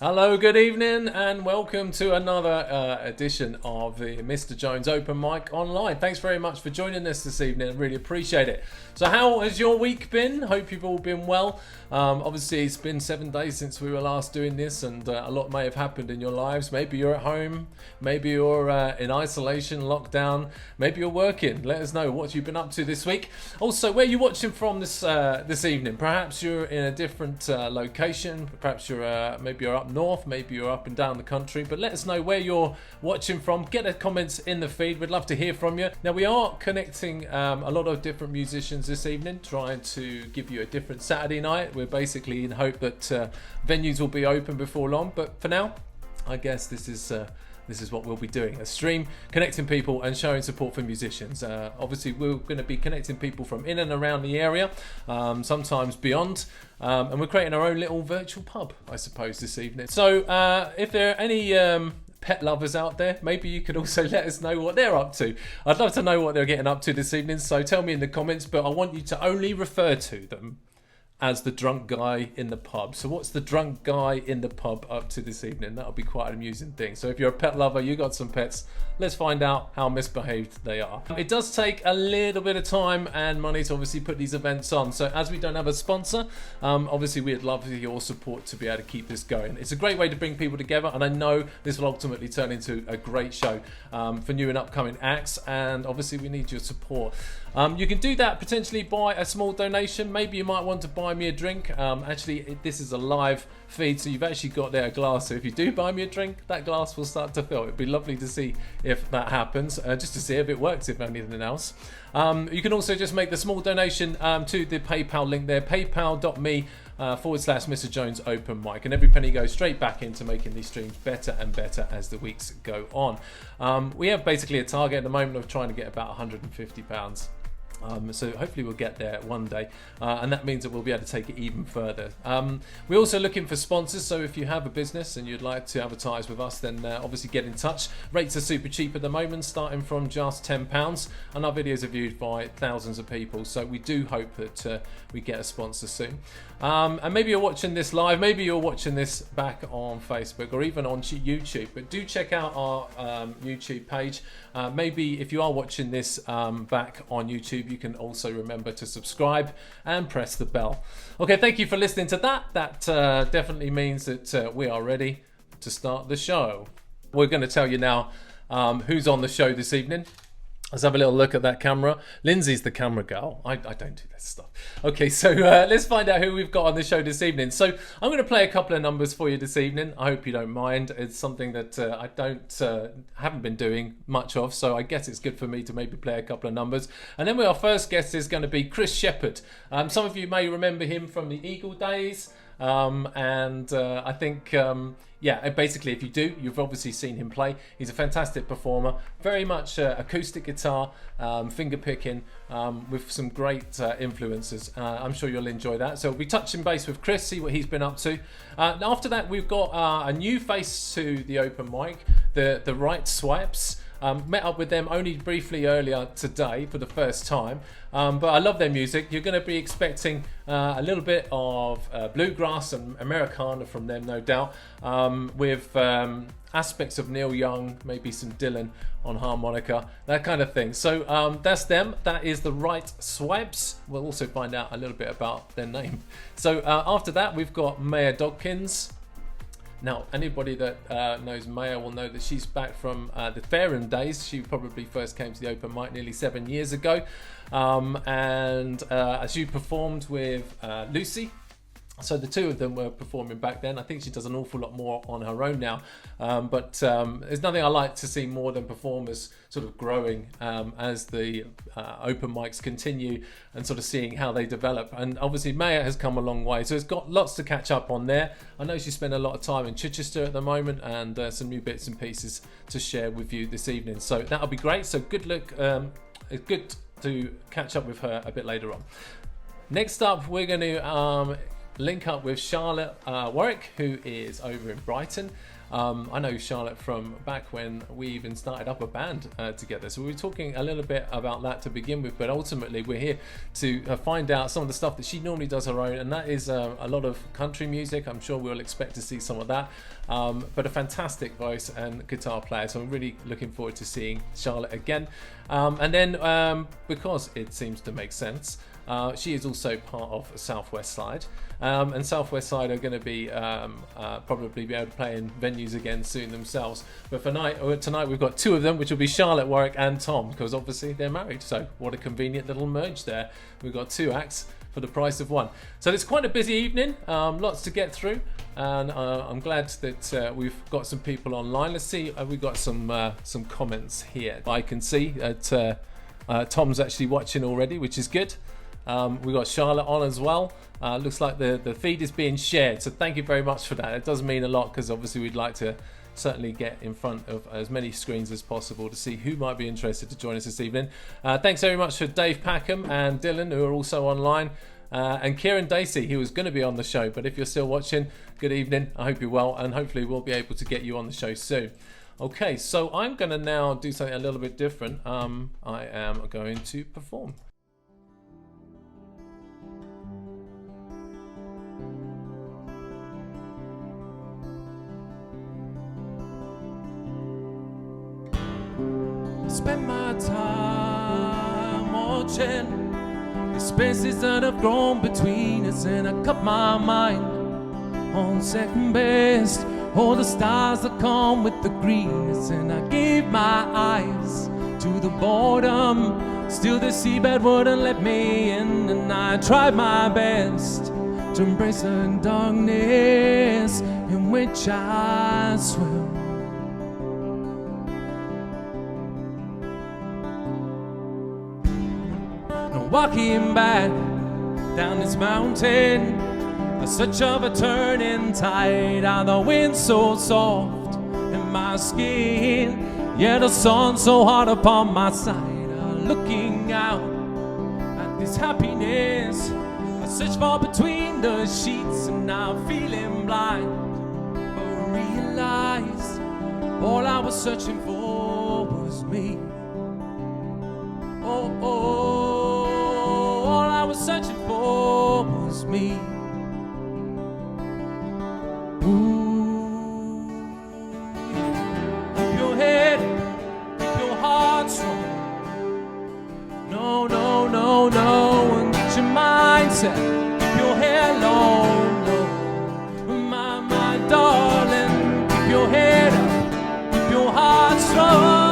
Hello, good evening, and welcome to another edition of the Mr. Jones Open Mic Online. Thanks very much for joining us this evening. I really appreciate it. So how has your week been? Hope you've all been well. Obviously, it's been 7 days since we were last doing this, and a lot may have happened in your lives. Maybe you're at home, maybe you're in isolation, lockdown, maybe you're working. Let us know what you've been up to this week. Also, where are you watching from this evening? Perhaps you're in a different location. Perhaps maybe you're up north, maybe you're up and down the country, but let us know where you're watching from. Get the comments in the feed. We'd love to hear from you. Now, we are connecting a lot of different musicians this evening, trying to give you a different Saturday night. We're basically in hope that venues will be open before long, but for now, I guess this is what we'll be doing, a stream connecting people and showing support for musicians. Obviously, we're going to be connecting people from in and around the area, sometimes beyond, and we're creating our own little virtual pub, I suppose, this evening. So if there are any pet lovers out there, maybe you could also let us know what they're up to. I'd love to know what they're getting up to this evening, so tell me in the comments, but I want you to only refer to them as the drunk guy in the pub. So what's the drunk guy in the pub up to this evening? That'll be quite an amusing thing. So if you're a pet lover, you got some pets, let's find out how misbehaved they are. It does take a little bit of time and money to obviously put these events on. So as we don't have a sponsor, obviously we'd love your support to be able to keep this going. It's a great way to bring people together, and I know this will ultimately turn into a great show for new and upcoming acts, and obviously we need your support. You can do that potentially by a small donation. Maybe you might want to buy me a drink. Actually, this is a live feed, so you've actually got there a glass. So if you do buy me a drink, that glass will start to fill. It'd be lovely to see if that happens, just to see if it works, if anything else. You can also just make the small donation to the PayPal link there, paypal.me /Mr. Jones Open Mic, and every penny goes straight back into making these streams better and better as the weeks go on. We have basically a target at the moment of trying to get about £150. So hopefully we'll get there one day, and that means that we'll be able to take it even further. We're also looking for sponsors, so if you have a business and you'd like to advertise with us, then obviously get in touch. Rates are super cheap at the moment, starting from just £10, and our videos are viewed by thousands of people, so we do hope that we get a sponsor soon. And maybe you're watching this live, maybe you're watching this back on Facebook or even on YouTube, but do check out our YouTube page. Maybe if you are watching this back on YouTube, you can also remember to subscribe and press the bell. Okay, thank you for listening to that. That definitely means that we are ready to start the show. We're going to tell you now who's on the show this evening. Let's have a little look at that camera. Lindsay's the camera girl. I don't do that stuff. Okay, so let's find out who we've got on the show this evening. So I'm going to play a couple of numbers for you this evening. I hope you don't mind. It's something that I haven't been doing much of, so I guess it's good for me to maybe play a couple of numbers. And then our first guest is going to be Chris Shepherd. Some of you may remember him from the Eagle days. I think, basically if you do, you've obviously seen him play. He's a fantastic performer, very much acoustic guitar, finger picking, with some great influences. I'm sure you'll enjoy that. So we'll be touching base with Chris, see what he's been up to. After that, we've got a new face to the open mic, the Right Swipes. Met up with them only briefly earlier today for the first time, but I love their music. You're going to be expecting a little bit of bluegrass and Americana from them, no doubt, with aspects of Neil Young, maybe some Dylan on harmonica, that kind of thing. So that's them. That is the Right Swipes. We'll also find out a little bit about their name. So after that, we've got Maya Dodkins. Now, anybody that knows Maya will know that she's back from the Fairham days. She probably first came to the open mic nearly 7 years ago. And she performed with Lucy. So the two of them were performing back then. I think she does an awful lot more on her own now. But there's nothing I like to see more than performers sort of growing as the open mics continue and sort of seeing how they develop. And obviously Maya has come a long way. So it's got lots to catch up on there. I know she spent a lot of time in Chichester at the moment, and some new bits and pieces to share with you this evening. So that'll be great. So good luck. It's good to catch up with her a bit later on. Next up, we're going to link up with Charlotte Warwick, who is over in Brighton. I know Charlotte from back when we even started up a band together, so we were talking a little bit about that to begin with, but ultimately we're here to find out some of the stuff that she normally does her own, and that is a lot of country music. I'm sure we'll expect to see some of that, but a fantastic voice and guitar player, so I'm really looking forward to seeing Charlotte again. And then because it seems to make sense, she is also part of Southwest Side, and Southwest Side are going to be probably be able to play in venues again soon themselves. But for tonight we've got two of them, which will be Charlotte, Warwick and Tom, because obviously they're married, so what a convenient little merge there. We've got two acts for the price of one. So it's quite a busy evening, lots to get through, and I'm glad that we've got some people online. Let's see, we've got some comments here. I can see that Tom's actually watching already, which is good. We've got Charlotte on as well. Looks like the feed is being shared, so thank you very much for that. It does mean a lot, because obviously we'd like to certainly get in front of as many screens as possible to see who might be interested to join us this evening. Thanks very much for Dave Packham and Dylan, who are also online, and Kieran Dacey, who was going to be on the show, but if you're still watching, good evening. I hope you're well, and hopefully we'll be able to get you on the show soon. Okay, so I'm going to now do something a little bit different. I am going to perform. Spend my time watching the spaces that have grown between us, and I cut my mind on second best. All the stars that come with the greenness, and I gave my eyes to the boredom. Still the seabed wouldn't let me in, and I tried my best to embrace the darkness in which I swim. Walking back down this mountain, a such of a turning tide. How the wind so soft in my skin, yeah, the sun so hard upon my side. Looking out at this happiness, I search for between the sheets, and I'm feeling blind, but realize all I was searching for was me. Oh, oh. Searching for was me. Ooh. Keep your head, keep your heart strong. No, no, no, no, and get your mindset. Keep your hair long, no. My darling, keep your head up, keep your heart strong.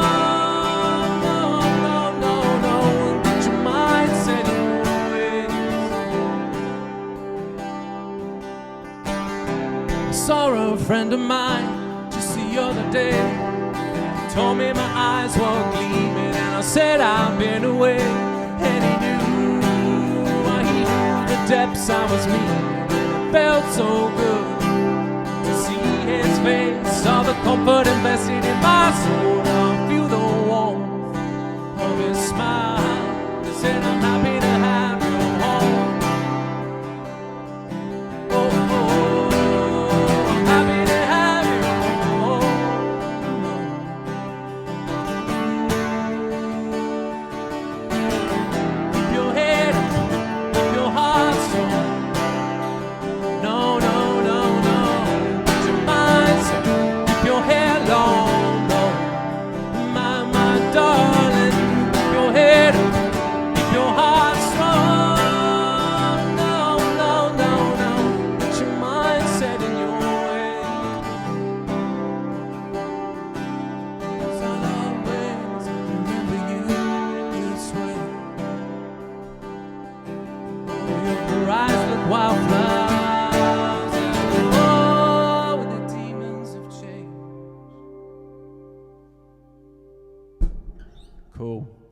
Saw a friend of mine just the other day. He told me my eyes were gleaming, and I said I've been away. And he knew the depths I was meeting. It felt so good to see his face. Saw the comfort invested in my soul. I feel the warmth of his smile. He said I'm happy to have you home.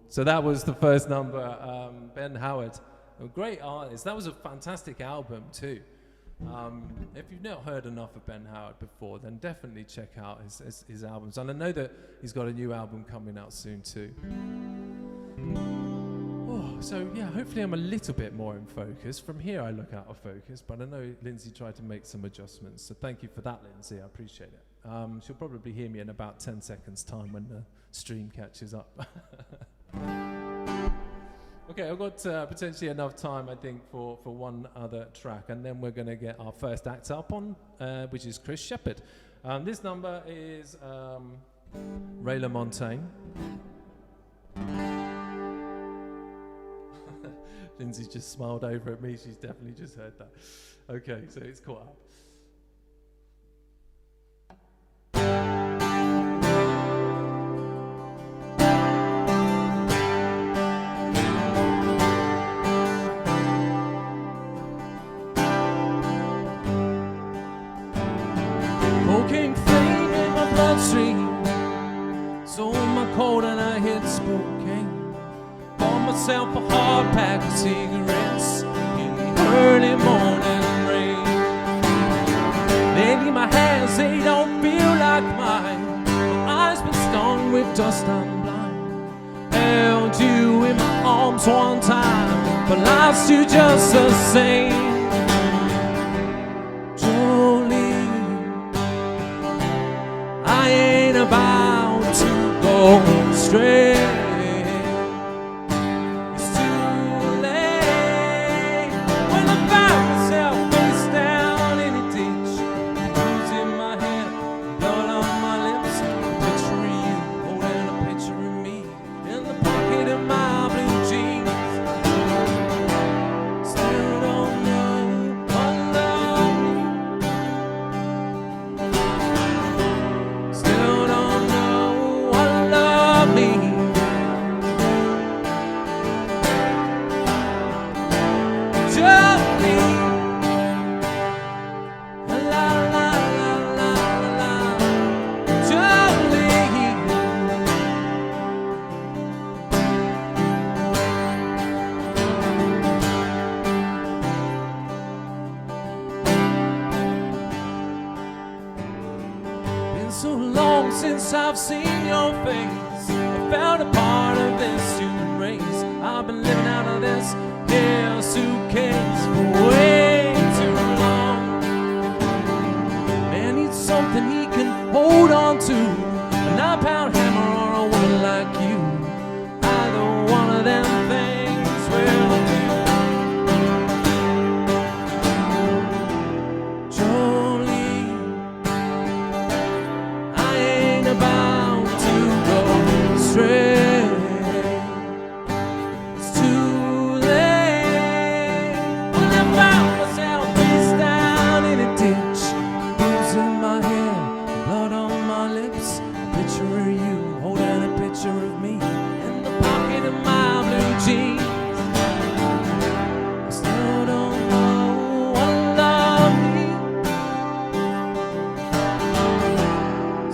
So that was the first number, Ben Howard, a great artist. That was a fantastic album too. If you've not heard enough of Ben Howard before, then definitely check out his albums. And I know that he's got a new album coming out soon too. Oh. So yeah, hopefully I'm a little bit more in focus. From here I look out of focus, but I know Lindsay tried to make some adjustments, so thank you for that, Lindsay. I appreciate it. She'll probably hear me in about 10 seconds time when the stream catches up. Okay, I've got potentially enough time, I think, for one other track, and then we're going to get our first act up on, which is Chris Sheppard. This number is Ray LaMontagne. Lindsay just smiled over at me. She's definitely just heard that. Okay, so it's caught up. Cocaine flame in my bloodstream, so my cold and I hit Spokane. Bought myself a hard pack of cigarettes in the early morning rain. Lately my hands, they don't feel like mine. My eyes been stung with dust, I'm blind. Held you in my arms one time, but lost you just the same. I ain't about to go straight. It's too late. When I found myself face down in a ditch, blues in my head, blood on my lips, a picture of you, holding a picture of me in the pocket of my blue jeans. Still don't know what love means. Still don't know what love means. Just me. La la la la la la. Just me. Been so long since I've seen your face. I found a part of this human race. I've been living out of this here suitcase for way too long. Man needs something he can hold on to. A 9-pound hammer or a woman like you. Either one of them things will do. Jolene, I ain't about to go straight. It's too late. When I found myself face down in a ditch, blues in my hair, blood on my lips, a picture of you, holding a picture of me in the pocket of my blue jeans. I still don't know what love means.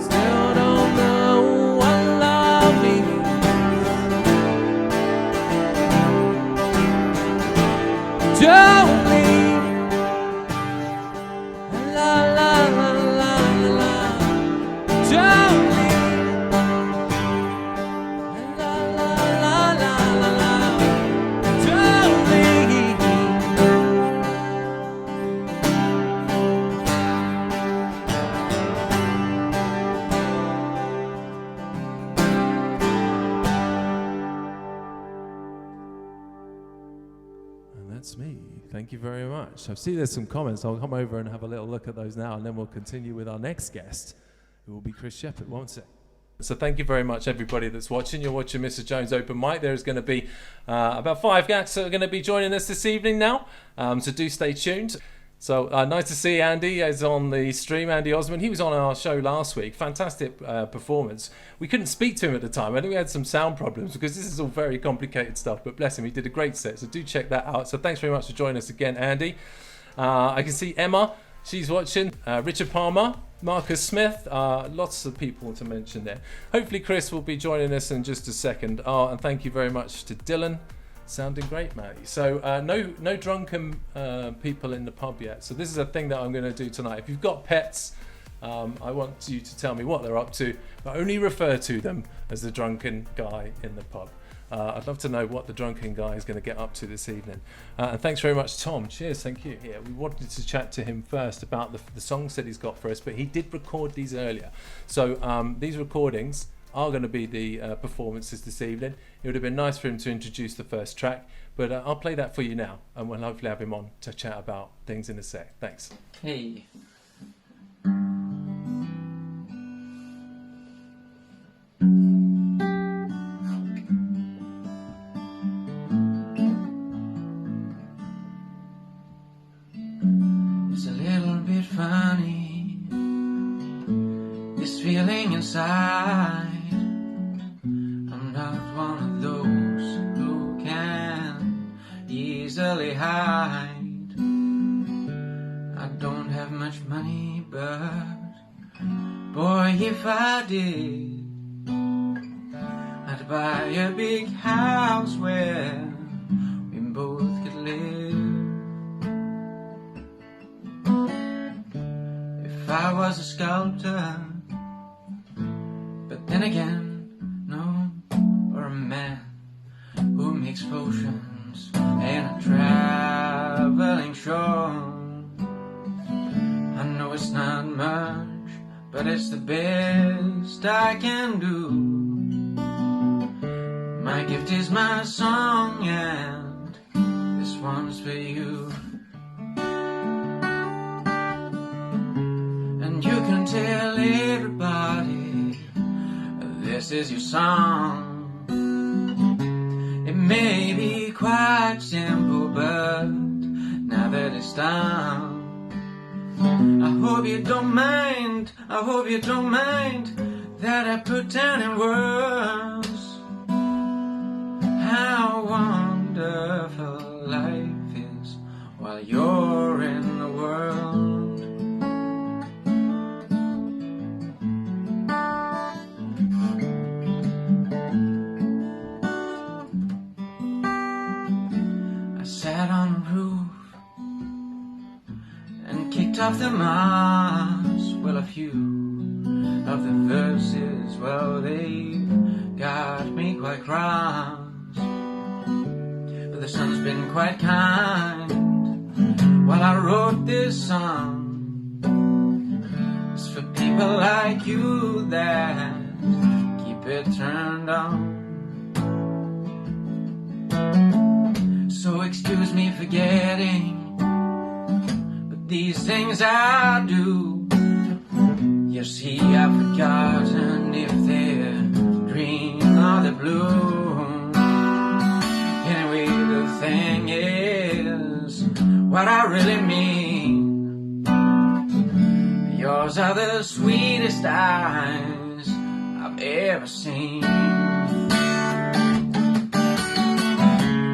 Still don't know what love means. Don't leave. La la la la la la. Don't leave. La la la la la la. Don't leave. And that's me. Thank you very much. I see there's some comments. I'll come over and have a little look at those now, and then we'll continue with our next guest, who will be Chris Sheppard, won't it? So thank you very much, everybody that's watching. You're watching Mr. Jones Open Mic. There's going to be about 5 acts that are going to be joining us this evening now, so do stay tuned. So nice to see Andy is on the stream, Andy Osmond. He was on our show last week. Fantastic performance. We couldn't speak to him at the time. I think we had some sound problems because this is all very complicated stuff, but bless him, he did a great set, so do check that out. So thanks very much for joining us again, Andy. I can see Emma, she's watching. Richard Palmer, Marcus Smith, lots of people to mention there. Hopefully Chris will be joining us in just a second. And thank you very much to Dylan. Sounding great, Matty. So no drunken people in the pub yet. So this is a thing that I'm going to do tonight. If you've got pets, I want you to tell me what they're up to, but only refer to them as the drunken guy in the pub. I'd love to know what the drunken guy is going to get up to this evening. And thanks very much, Tom. Cheers, thank you. Yeah, we wanted to chat to him first about the songs that he's got for us, but he did record these earlier. So these recordings are going to be the performances this evening. It would have been nice for him to introduce the first track, but I'll play that for you now, and we'll hopefully have him on to chat about things in a sec. Thanks. Hey. It's a little bit funny, this feeling inside. I'm not one of those who can easily hide. I don't have much money, but boy, if I did, I'd buy a big house where we both could live. If I was a sculptor, but then again, no, or a man who makes potions and a traveling show. I know it's not much, but it's the best I can do. My gift is my song, and this one's for you. And you can tell everybody this is your song. It may be quite simple, but now that it's done, I hope you don't mind, I hope you don't mind that I put down in words how wonderful life is while you're in the world. I sat on a roof and kicked off the moss. Well, a few of the verses, well, they got me quite cross. But the sun's been quite kind while I wrote this song. It's for people like you that keep it turned on. So excuse me for getting, but these things I do. You see, I've forgotten if they're green or they're blue. Anyway, the thing is, what I really mean, yours are the sweetest eyes I've ever seen.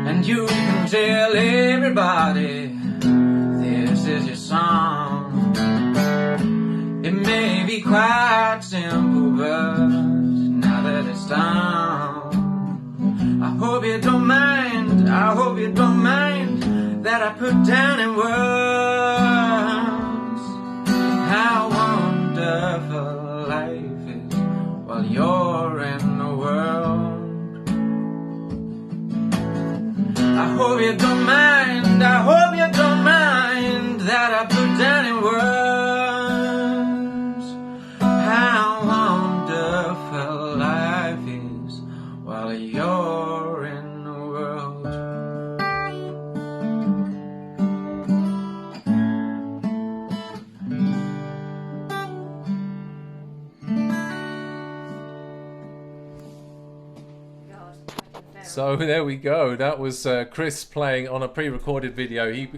And you can tell everybody this is your song. It may be quite simple, but now that it's done, I hope you don't mind, I hope you don't mind that I put down in words how wonderful life is while you're in the world. I hope you don't mind, I hope you don't mind that I put down in words how wonderful life is while you're in the world. So there we go. That was Chris playing on a pre-recorded video. He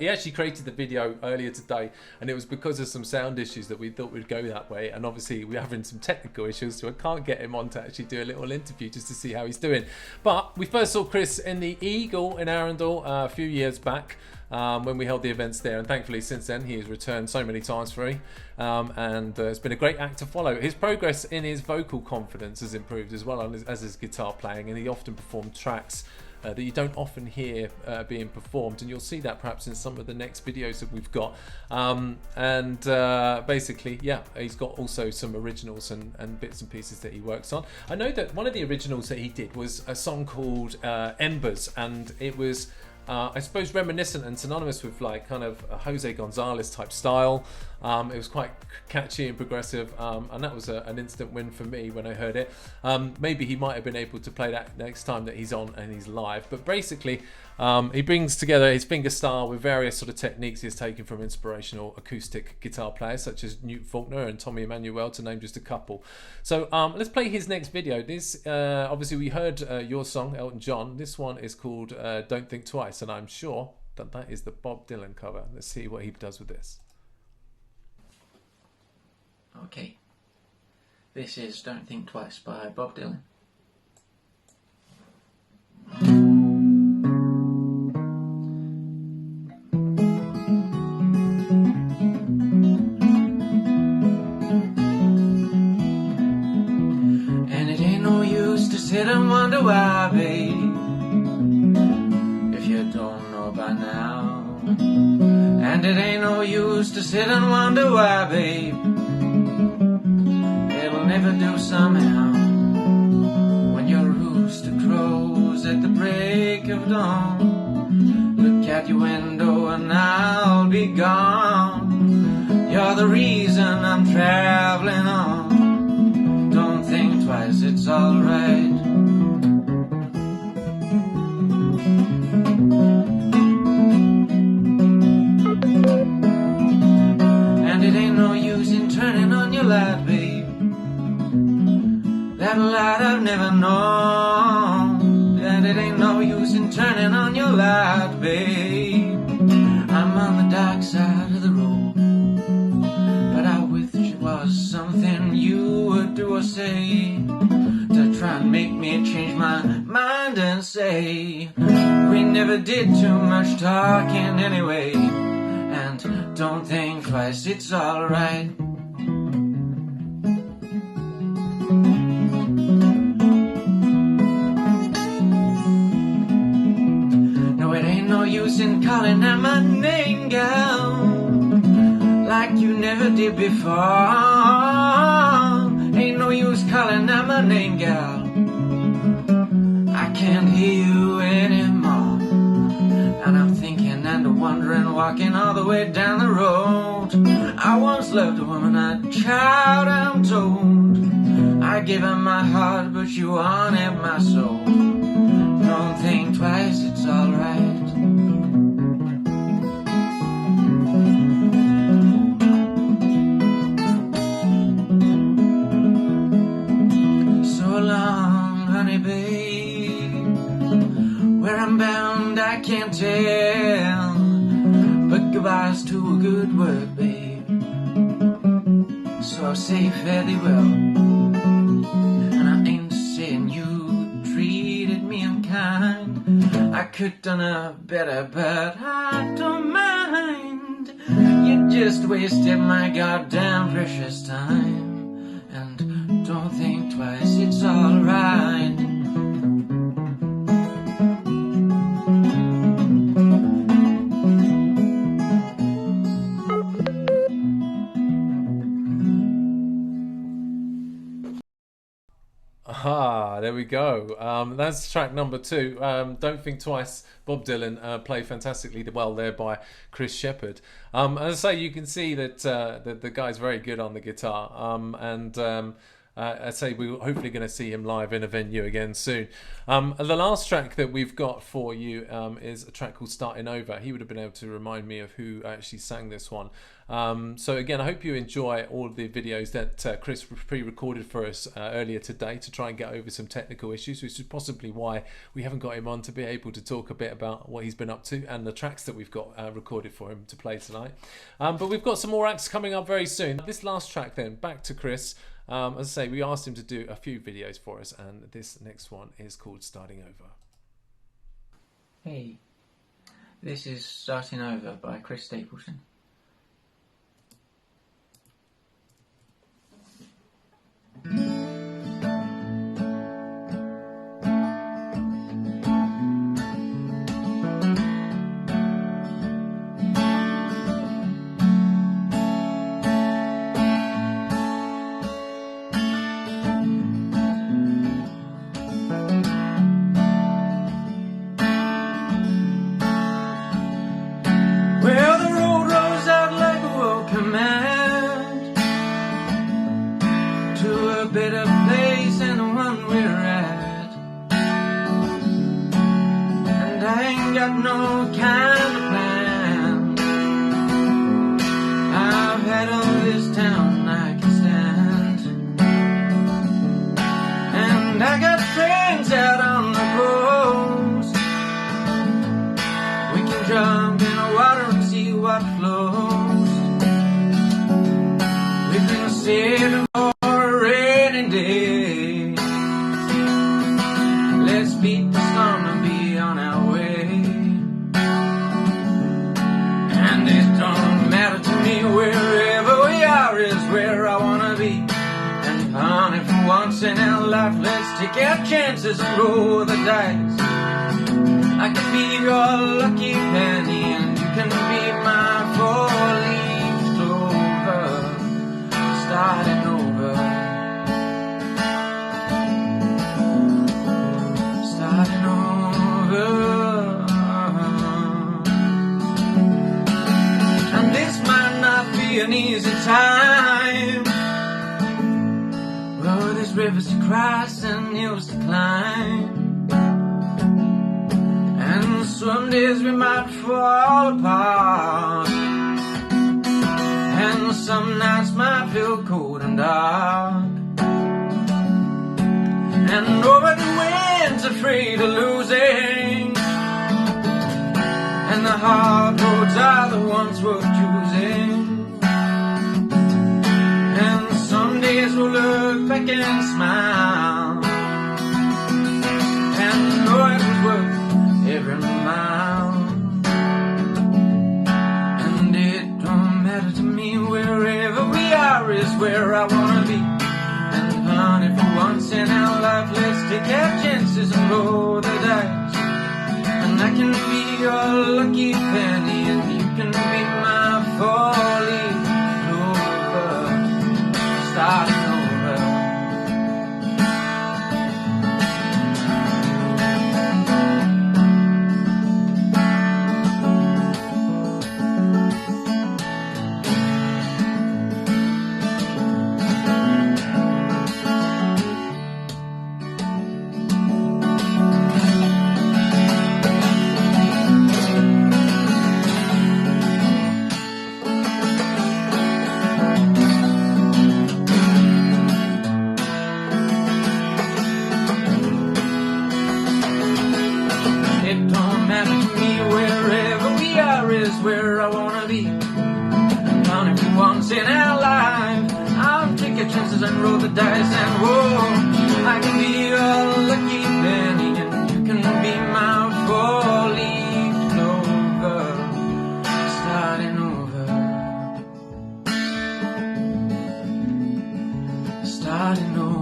actually created the video earlier today, and it was because of some sound issues that we thought we'd go that way. And obviously we're having some technical issues, so I can't get him on to actually do a little interview just to see how he's doing. But we first saw Chris in the Eagle in Arundel a few years back. When we held the events there, and thankfully since then he has returned so many times for me, and it's been a great act to follow. His progress in his vocal confidence has improved as well as his guitar playing, and he often performed tracks that you don't often hear being performed, and you'll see that perhaps in some of the next videos that we've got. Basically, yeah, he's got also some originals and bits and pieces that he works on. I know that one of the originals that he did was a song called Embers, and it was I suppose reminiscent and synonymous with like kind of a Jose Gonzalez type style. It was quite catchy and progressive, and that was an instant win for me when I heard it. Maybe he might have been able to play that next time that he's on and he's live, but basically he brings together his fingerstyle with various sort of techniques he's taken from inspirational acoustic guitar players such as Newt Faulkner and Tommy Emmanuel, to name just a couple. So let's play his next video. This obviously we heard your song, Elton John. This one is called Don't Think Twice, and I'm sure that that is the Bob Dylan cover. Let's see what he does with this. Okay, this is Don't Think Twice by Bob Dylan. And it ain't no use to sit and wonder why, babe, if you don't know by now. And it ain't no use to sit and wonder why, babe, it'll never do somehow. When your rooster crows at the break of dawn, look out your window and I'll be gone. You're the reason I'm traveling on. Don't think twice, it's alright. And it ain't no use in turning on your light, babe, that light I've never known. And it ain't no use in turning on your light, babe. I'm on the dark side of the road, but I wish it was something you would do or say to try and make me change my mind and say we never did too much talking anyway. And don't think twice, it's alright. Use in calling out my name, girl, like you never did before. Ain't no use calling out my name, girl, I can't hear you anymore. And I'm thinking and wondering, walking all the way down the road. I once loved a woman, a child, I'm told. I gave her my heart, but she wanted my soul. Don't think twice, it's alright. Where I'm bound I can't tell, but goodbye's to a good word, babe. So I'll say fare thee well. And I ain't saying you treated me unkind, I could done her better, but I don't mind. You just wasted my goddamn precious time. And don't think twice, it's alright. Ah, there we go. That's track number 2. Don't Think Twice, Bob Dylan, played fantastically well there by Chris Sheppard. As I say, you can see that the guy's very good on the guitar. I'd say we're hopefully going to see him live in a venue again soon. The last track that we've got for you is a track called Starting Over. He would have been able to remind me of who actually sang this one. So again, I hope you enjoy all of the videos that Chris pre-recorded for us earlier today to try and get over some technical issues, which is possibly why we haven't got him on to be able to talk a bit about what he's been up to and the tracks that we've got recorded for him to play tonight. But we've got some more acts coming up very soon. This last track then, back to Chris. As I say, we asked him to do a few videos for us, and this next one is called Starting Over. Hey, this is Starting Over by Chris Stapleton. better place than the one we're at. And I ain't got no kind of plan. I've had all this town I can stand. And I got friends out on the coast. We can jump in the water and see what flows. We've been saving for a rainy day. Let's beat the storm and be on our way. And it don't matter to me, wherever we are is where I wanna be. And honey, for once in our life, let's take our chances and roll the dice. I can be your lucky penny, and you can be my four-leaf clover. Starting over, starting over. And this might not be an easy time. Oh, there's rivers to cross and hills to climb. And some days we might fall apart. And some nights might feel cold and dark. And over the winds afraid of losing. And the hard roads are the ones worth choosing. And some days we'll look back and smile and know it was worth every mile. And it don't matter to me, wherever we are is where I wanna be. And honey, for once in our life, let's take our chances and roll the dice. And I can be your lucky penny, and you can be my four-leaf clover. Starting over. Where I wanna be. And honey, for once in our life, I'll take your chances and roll the dice. And whoa, I can be your lucky penny, and you can be my four-leaf clover. Starting over, starting over.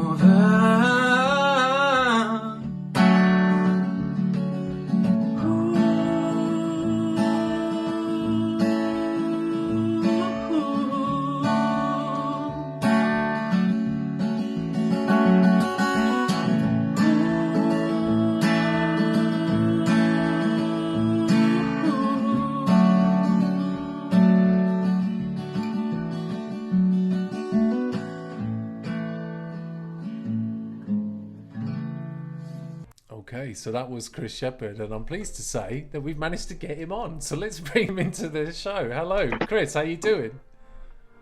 Okay, so that was Chris Shepherd, and I'm pleased to say that we've managed to get him on. So let's bring him into the show. Hello, Chris. How you doing?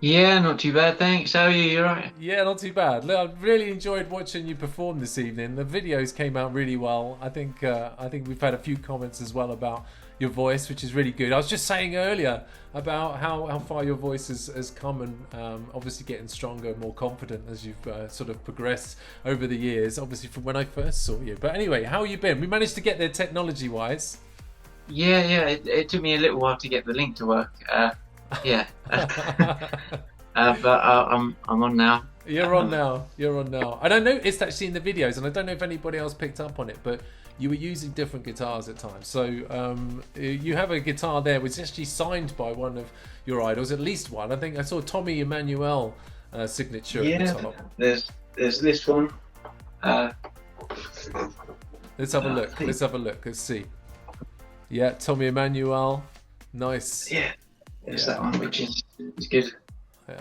Yeah, not too bad, thanks. How are you? You alright? Yeah, not too bad. Look, I really enjoyed watching you perform this evening. The videos came out really well. I think we've had a few comments as well about your voice, which is really good. I was just saying earlier about how far your voice has come, and obviously getting stronger, more confident as you've sort of progressed over the years, obviously from when I first saw you. But anyway, how have you been? We managed to get there technology-wise. Yeah, it took me a little while to get the link to work. Yeah. But I'm on now. You're on now. And I noticed actually in the videos, and I don't know if anybody else picked up on it, but you were using different guitars at times. So you have a guitar there which is actually signed by one of your idols, at least one. I think I saw Tommy Emmanuel signature at the top. There's this one. Let's have a look. Let's see. Yeah, Tommy Emmanuel. Nice. Yeah, it's that one, which is good.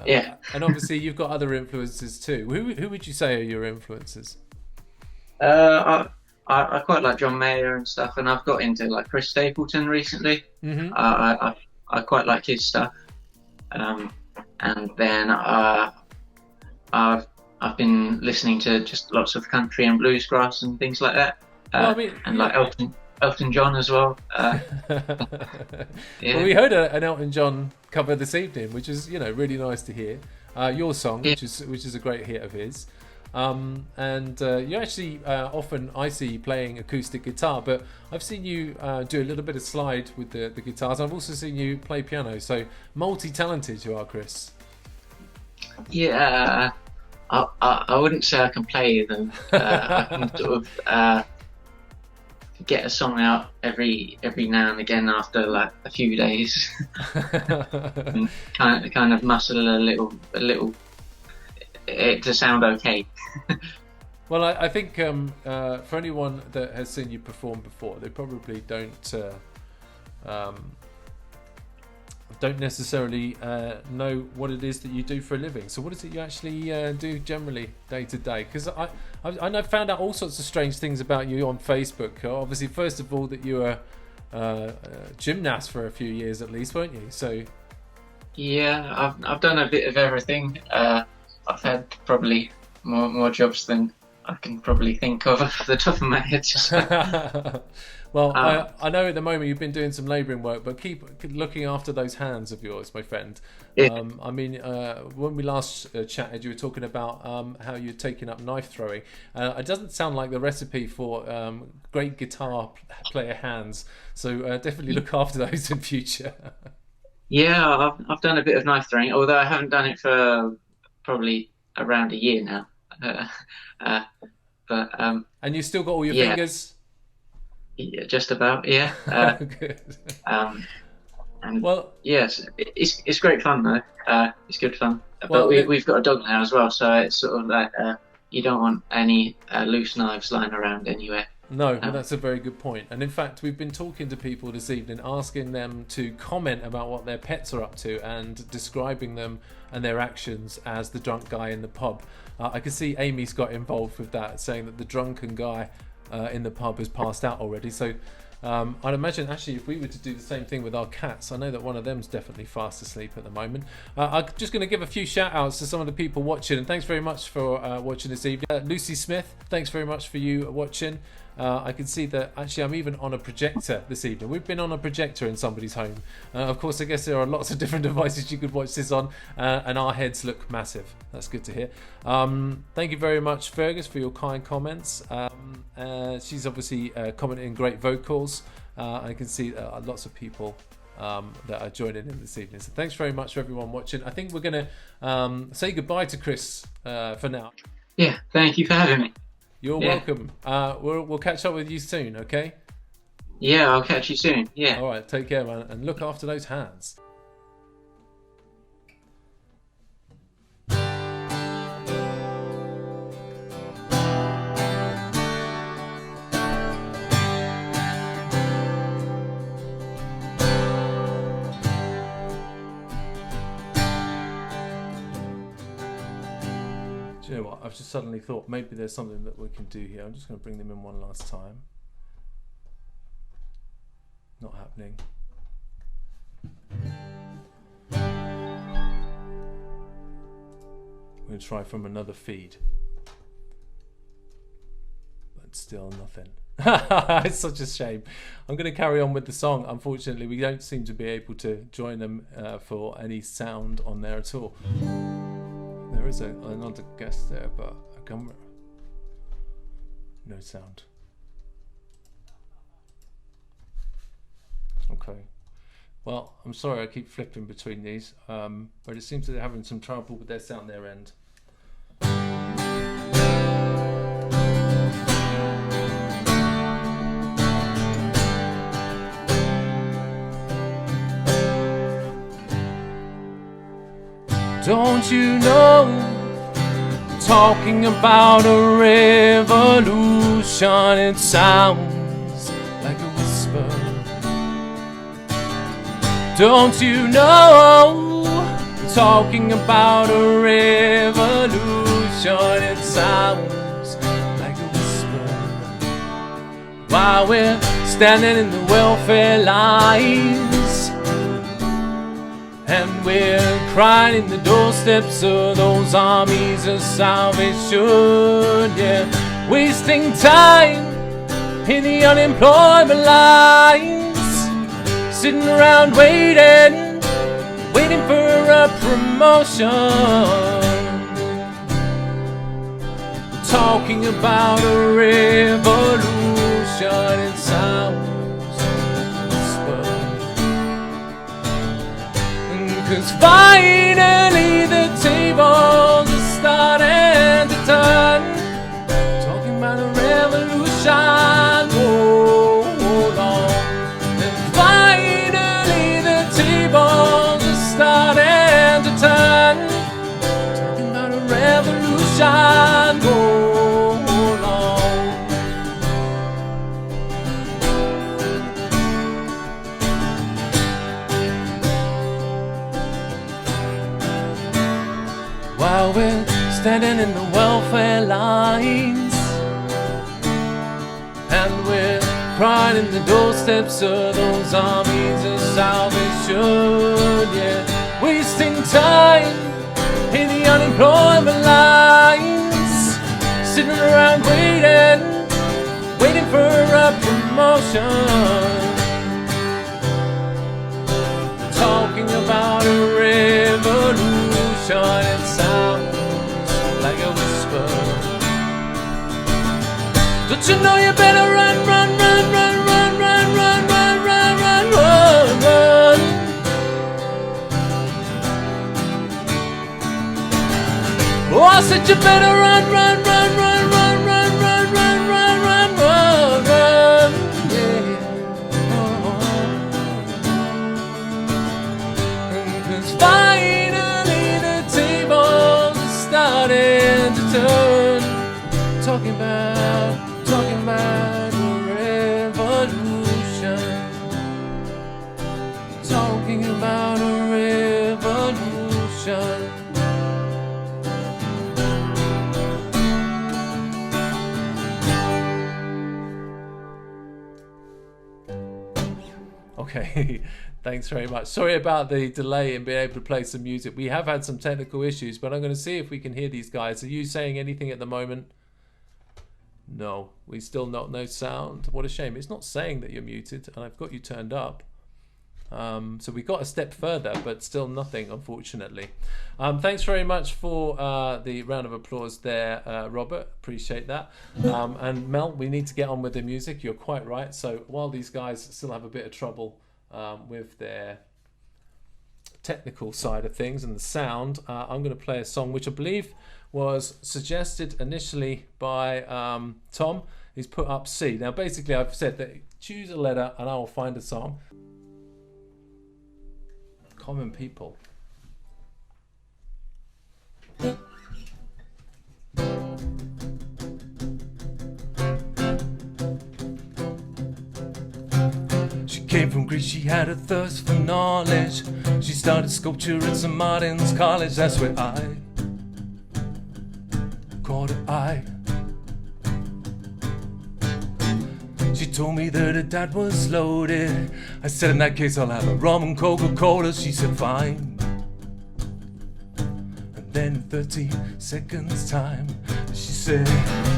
Yeah. And obviously, you've got other influences too. Who would you say are your influences? I quite like John Mayer and stuff, and I've got into like Chris Stapleton recently. Hmm. I quite like his stuff. And then I've been listening to just lots of country and bluesgrass and things like that. Well, I mean, and like Elton John as well. Yeah. Well, we heard an Elton John cover this evening, which is really nice to hear. Your song, Yeah. which is a great hit of his. And you actually often I see you playing acoustic guitar, but I've seen you do a little bit of slide with the guitars. I've also seen you play piano, so multi-talented you are, Chris. Yeah, I wouldn't say I can play them. I can sort of get a song out every now and again after like a few days, and kind of muscle a little it to sound okay. Well, I think for anyone that has seen you perform before, they probably don't necessarily know what it is that you do for a living. So what is it you actually do generally day to day? Because I found out all sorts of strange things about you on Facebook. Obviously, first of all, that you were a gymnast for a few years at least, weren't you? So Yeah, I've done a bit of everything. I've had probably more jobs than I can probably think of off the top of my head. Well, I know at the moment you've been doing some labouring work, but keep looking after those hands of yours, my friend. Yeah. I mean, when we last chatted, you were talking about how you're taking up knife throwing. It doesn't sound like the recipe for great guitar player hands, so definitely look after those in future. Yeah, I've done a bit of knife throwing, although I haven't done it for probably around a year now. But And you've still got all your yeah. fingers? Yeah, just about, yeah. Good. And Well, yes, it's great fun though. It's good fun. Well, But we've got a dog now as well, so it's sort of like you don't want any loose knives lying around anywhere. no, well, that's a very good point. And in fact, we've been talking to people this evening, asking them to comment about what their pets are up to and describing them and their actions as the drunk guy in the pub. I can see Amy's got involved with that, saying that the drunken guy in the pub has passed out already. So I'd imagine actually if we were to do the same thing with our cats, I know that one of them's definitely fast asleep at the moment. I'm just going to give a few shout outs to some of the people watching, and thanks very much for watching this evening. Lucy Smith, thanks very much for you watching. I can see that actually I'm even on a projector this evening. We've been on a projector in somebody's home. Of course, I guess there are lots of different devices you could watch this on, and our heads look massive. That's good to hear. Thank you very much, Fergus, for your kind comments. She's obviously commenting great vocals. I can see lots of people that are joining in this evening. So thanks very much for everyone watching. I think we're going to say goodbye to Chris for now. Yeah, thank you for having me. You're welcome. We'll catch up with you soon, okay? Yeah, I'll catch you soon. Yeah. All right, take care, man, and look after those hands. Do you know what? I've just suddenly thought maybe there's something that we can do here. I'm just going to bring them in one last time. Not happening. We're going to try from another feed. But still nothing. It's such a shame. I'm going to carry on with the song. Unfortunately, we don't seem to be able to join them for any sound on there at all. There is another guest there, but a camera. No sound. Okay. Well, I'm sorry I keep flipping between these, but it seems that they're having some trouble with their sound their end. Don't you know, talking about a revolution, it sounds like a whisper. Don't you know, talking about a revolution. It sounds like a whisper while we're standing in the welfare lines, and we're crying in the doorsteps of those armies of salvation. Yeah, wasting time in the unemployment lines, sitting around waiting for a promotion. Talking about a revolution. It sounds like a whisper, 'cause finally the tables are starting to turn. Talking about a revolution. Hold on. And finally the tables are starting to turn. Talking about a revolution. Hold on. While we're standing in the welfare lines, and we're crying in the doorsteps of those armies of salvation. Yeah, wasting time in the unemployment lines, sitting around waiting for a promotion. Talking about a revolution. It sounds like a whisper. Don't you know you better run, run, run, run, run, run, run, run, run, run, run, run. Oh, I said you better run, run, run, run, run, run, run, run, run, run, run, run. Yeah. Cause finally the tables are starting to turn. Talking about a revolution. Talking about a revolution. Okay, thanks very much. Sorry about the delay in being able to play some music. We have had some technical issues, but I'm going to see if we can hear these guys. Are you saying anything at the moment? No, we still not no sound. What a shame. It's not saying that you're muted, and I've got you turned up. So we got a step further, but still nothing, unfortunately. Thanks very much for the round of applause there, Robert. Appreciate that. And Mel, we need to get on with the music. You're quite right. So while these guys still have a bit of trouble with their technical side of things and the sound, I'm going to play a song which I believe was suggested initially by Tom. He's put up C. Now basically I've said that choose a letter and I will find a song. Common People. She came from Greece, she had a thirst for knowledge. She started sculpture at St. Martin's College. That's where I caught her eye. She told me that her dad was loaded. I said, in that case I'll have a rum and Coca-Cola. She said, fine. And then in 30 seconds time, she said,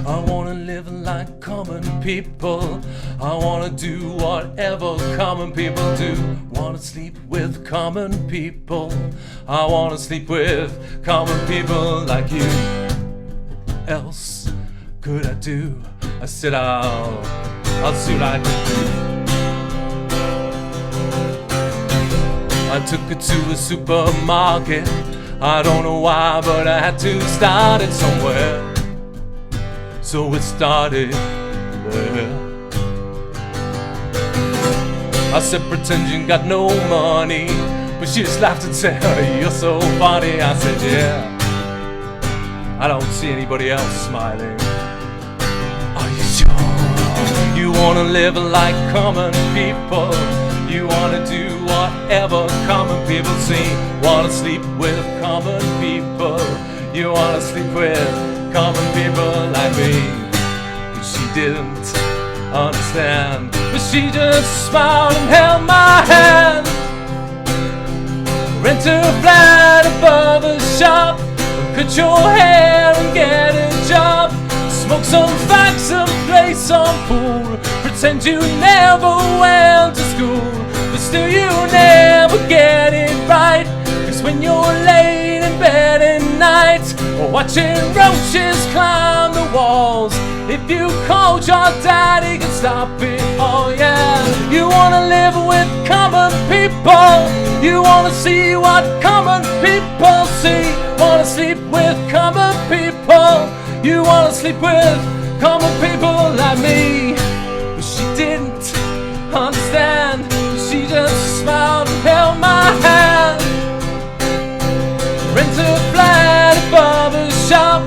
I wanna live like common people. I wanna do whatever common people do. Wanna sleep with common people. I wanna sleep with common people like you. Else could I do? I said, I'll see what I can do. I took her to a supermarket. I don't know why, but I had to start it somewhere. So it started there. I said, pretend you got no money. But she just laughed and said, you're so funny. I said, yeah, I don't see anybody else smiling. Are you sure you wanna live like common people? You wanna do whatever common people see. Wanna sleep with common people. You wanna sleep with common people like me. But she didn't understand. But she just smiled and held my hand. Rent a flat above a shop. Cut your hair and get a job. Smoke some facts and play some pool. Pretend you never went to school, but still you never get it right. Cause when you're laid in bed at night, or watching roaches climb the walls, if you called your dad, he can stop it. Oh yeah. You wanna live with common people. You wanna see what common people see. Wanna sleep with common people. You wanna sleep with common people like me. But she didn't understand. She just smiled and held my hand. Rent a flat above a shop.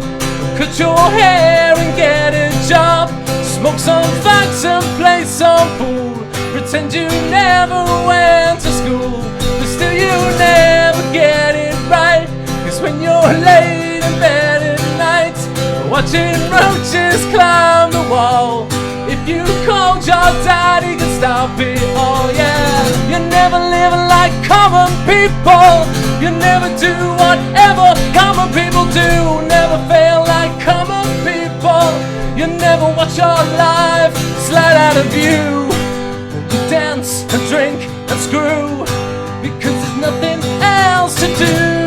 Cut your hair and get a job. Smoke some facts and play some pool. Pretend you never went to school, but still you never get it right. Cause when you're laid in bed at night, watching roaches climb the wall, if you called your dad, he could stop it. Oh yeah. You're never living like common people. You never do whatever common people do. Never fail like common people. You never watch your life slide out of view. You dance and drink and screw because there's nothing else to do.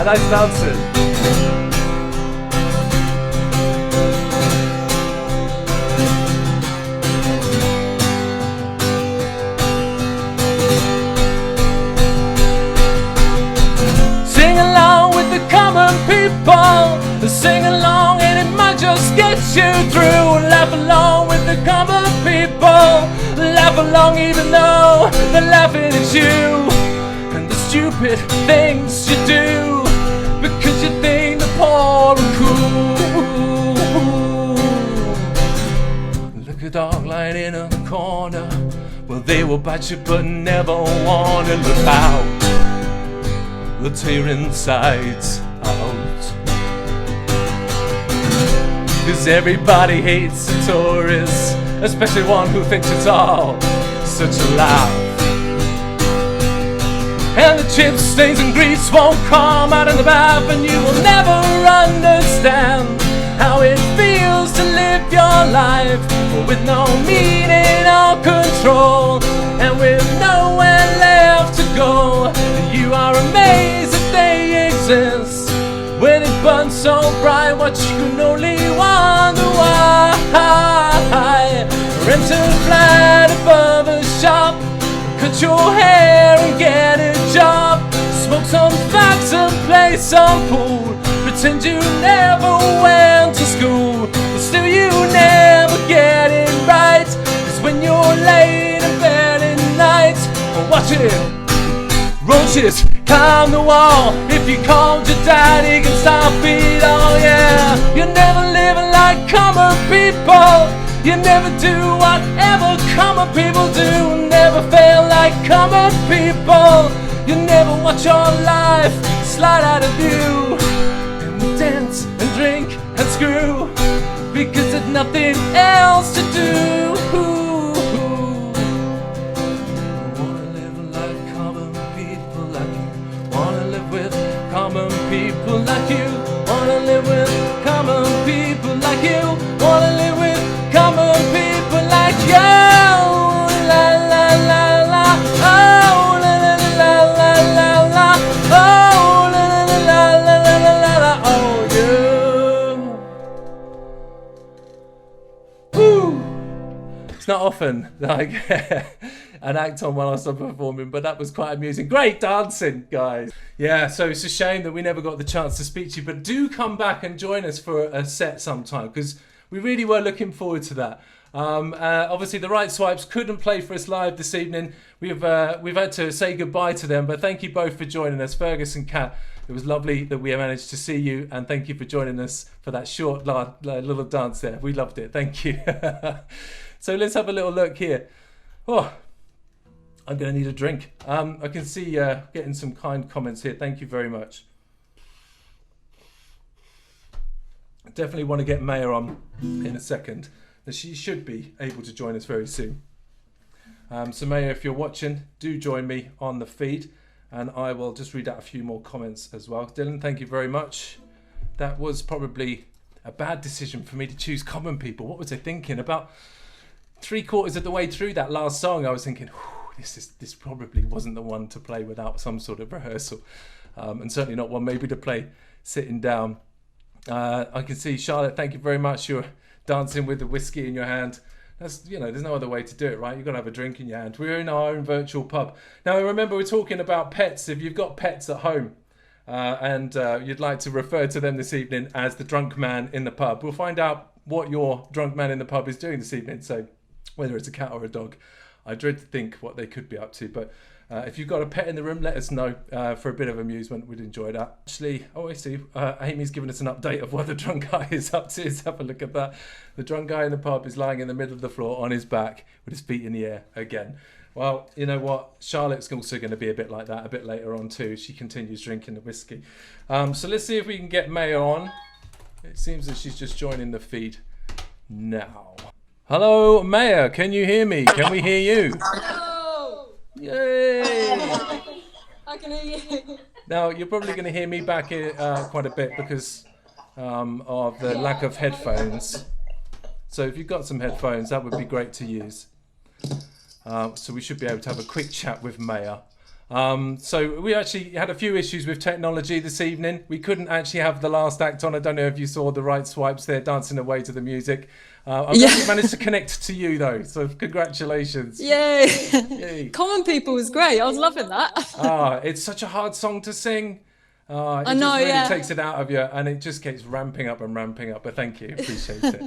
Nice dancing. Sing along with the common people. Sing along and it might just get you through. Laugh along with the common people. Laugh along even though they're laughing at you. Stupid things you do because you think the poor are cool. Look a dog lying in a corner. Well, they will bite you but never want to look out. They'll tear insides out. Cause everybody hates a tourist, especially one who thinks it's all such a laugh. And the chips, stains and grease won't come out in the bath. And you will never understand how it feels to live your life with no meaning or control, and with nowhere left to go. You are amazed that they exist when it burns so bright, what you can only wonder why. Rent a flat above a shop. Cut your hair and get a job. Smoke some facts and play some pool. Pretend you never went to school, but still you never get it right. Cause when you're laid in bed at night, watching roaches climb the wall, if you called your dad, he can stop it. Oh yeah. You're never living like common people. You never do whatever common people do. Never fail like common people. You never watch your life slide out of view. And we dance and drink and screw because there's nothing else to do. Wanna live like common people like you. Wanna live with common people like you. Wanna live with common people like you. Wanna live with common people like you. La la la la. Oh la la la la la la. Oh la la la la la la la. Oh yeah. Woo. It's not often that I get an act on while I stop performing, but that was quite amusing. Great dancing, guys. Yeah, so it's a shame that we never got the chance to speak to you, but do come back and join us for a set sometime, because we really were looking forward to that. Obviously, the Right Swipes couldn't play for us live this evening. We've had to say goodbye to them, but thank you both for joining us, Fergus and Kat. It was lovely that we managed to see you, and thank you for joining us for that short little dance there. We loved it. Thank you. So let's have a little look here. Oh, I'm going to need a drink. I can see getting some kind comments here. Thank you very much. Definitely want to get Maya on in a second. She should be able to join us very soon. So Maya, if you're watching, do join me on the feed, and I will just read out a few more comments as well. Dylan, thank you very much. That was probably a bad decision for me to choose Common People. What was I thinking? About 3/4 of the way through that last song, I was thinking, this probably wasn't the one to play without some sort of rehearsal, and certainly not one maybe to play sitting down. I can see Charlotte, thank you very much. You're dancing with the whiskey in your hand. That's, there's no other way to do it, right? You've got to have a drink in your hand. We're in our own virtual pub. Now, remember, we're talking about pets. If you've got pets at home and you'd like to refer to them this evening as the drunk man in the pub, we'll find out what your drunk man in the pub is doing this evening. So whether it's a cat or a dog, I dread to think what they could be up to. But if you've got a pet in the room, let us know for a bit of amusement. We'd enjoy that. Actually, I see. Amy's given us an update of what the drunk guy is up to. Let's have a look at that. The drunk guy in the pub is lying in the middle of the floor on his back with his feet in the air again. Well, you know what? Charlotte's also going to be a bit like that a bit later on too. She continues drinking the whiskey. So let's see if we can get Maya on. It seems that she's just joining the feed now. Hello, Maya. Can you hear me? Can we hear you? Yay! I can hear you. Now, you're probably going to hear me back here quite a bit because of the lack of headphones. So if you've got some headphones, that would be great to use. So we should be able to have a quick chat with Maya. So we actually had a few issues with technology this evening. We couldn't actually have the last act on. I don't know if you saw the Right Swipes there dancing away to the music. I've managed to connect to you though, so congratulations. Yay! Yay. Common People was great. I was loving that. It's such a hard song to sing. It I know, just really yeah. takes it out of you, and it just keeps ramping up and ramping up. But thank you, appreciate it.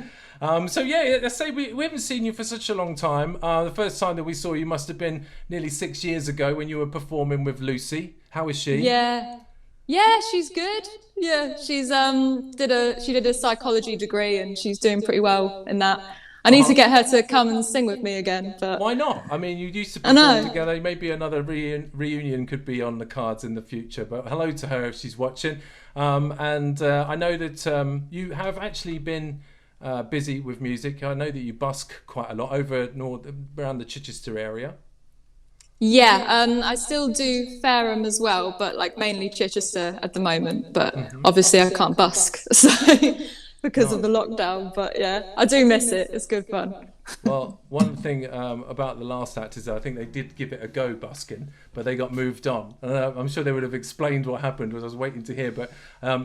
So yeah, let's say we haven't seen you for such a long time. The first time that we saw you must have been nearly 6 years ago when you were performing with Lucy. How is she? Yeah, she's good. Yeah, she's did a psychology degree and she's doing pretty well in that. I need to get her to come and sing with me again, but why not? I mean, you used to perform together. Maybe another reunion could be on the cards in the future. But hello to her if she's watching. And I know that you have actually been busy with music. I know that you busk quite a lot over around the Chichester area. yeah, I still do Fareham as well, but like mainly Chichester at the moment. But obviously I can't busk, so because of the lockdown. But yeah, I do miss it. It's good fun. Well, one thing about the last act is that I think they did give it a go busking, but they got moved on. And I'm sure they would have explained what happened, was I was waiting to hear. But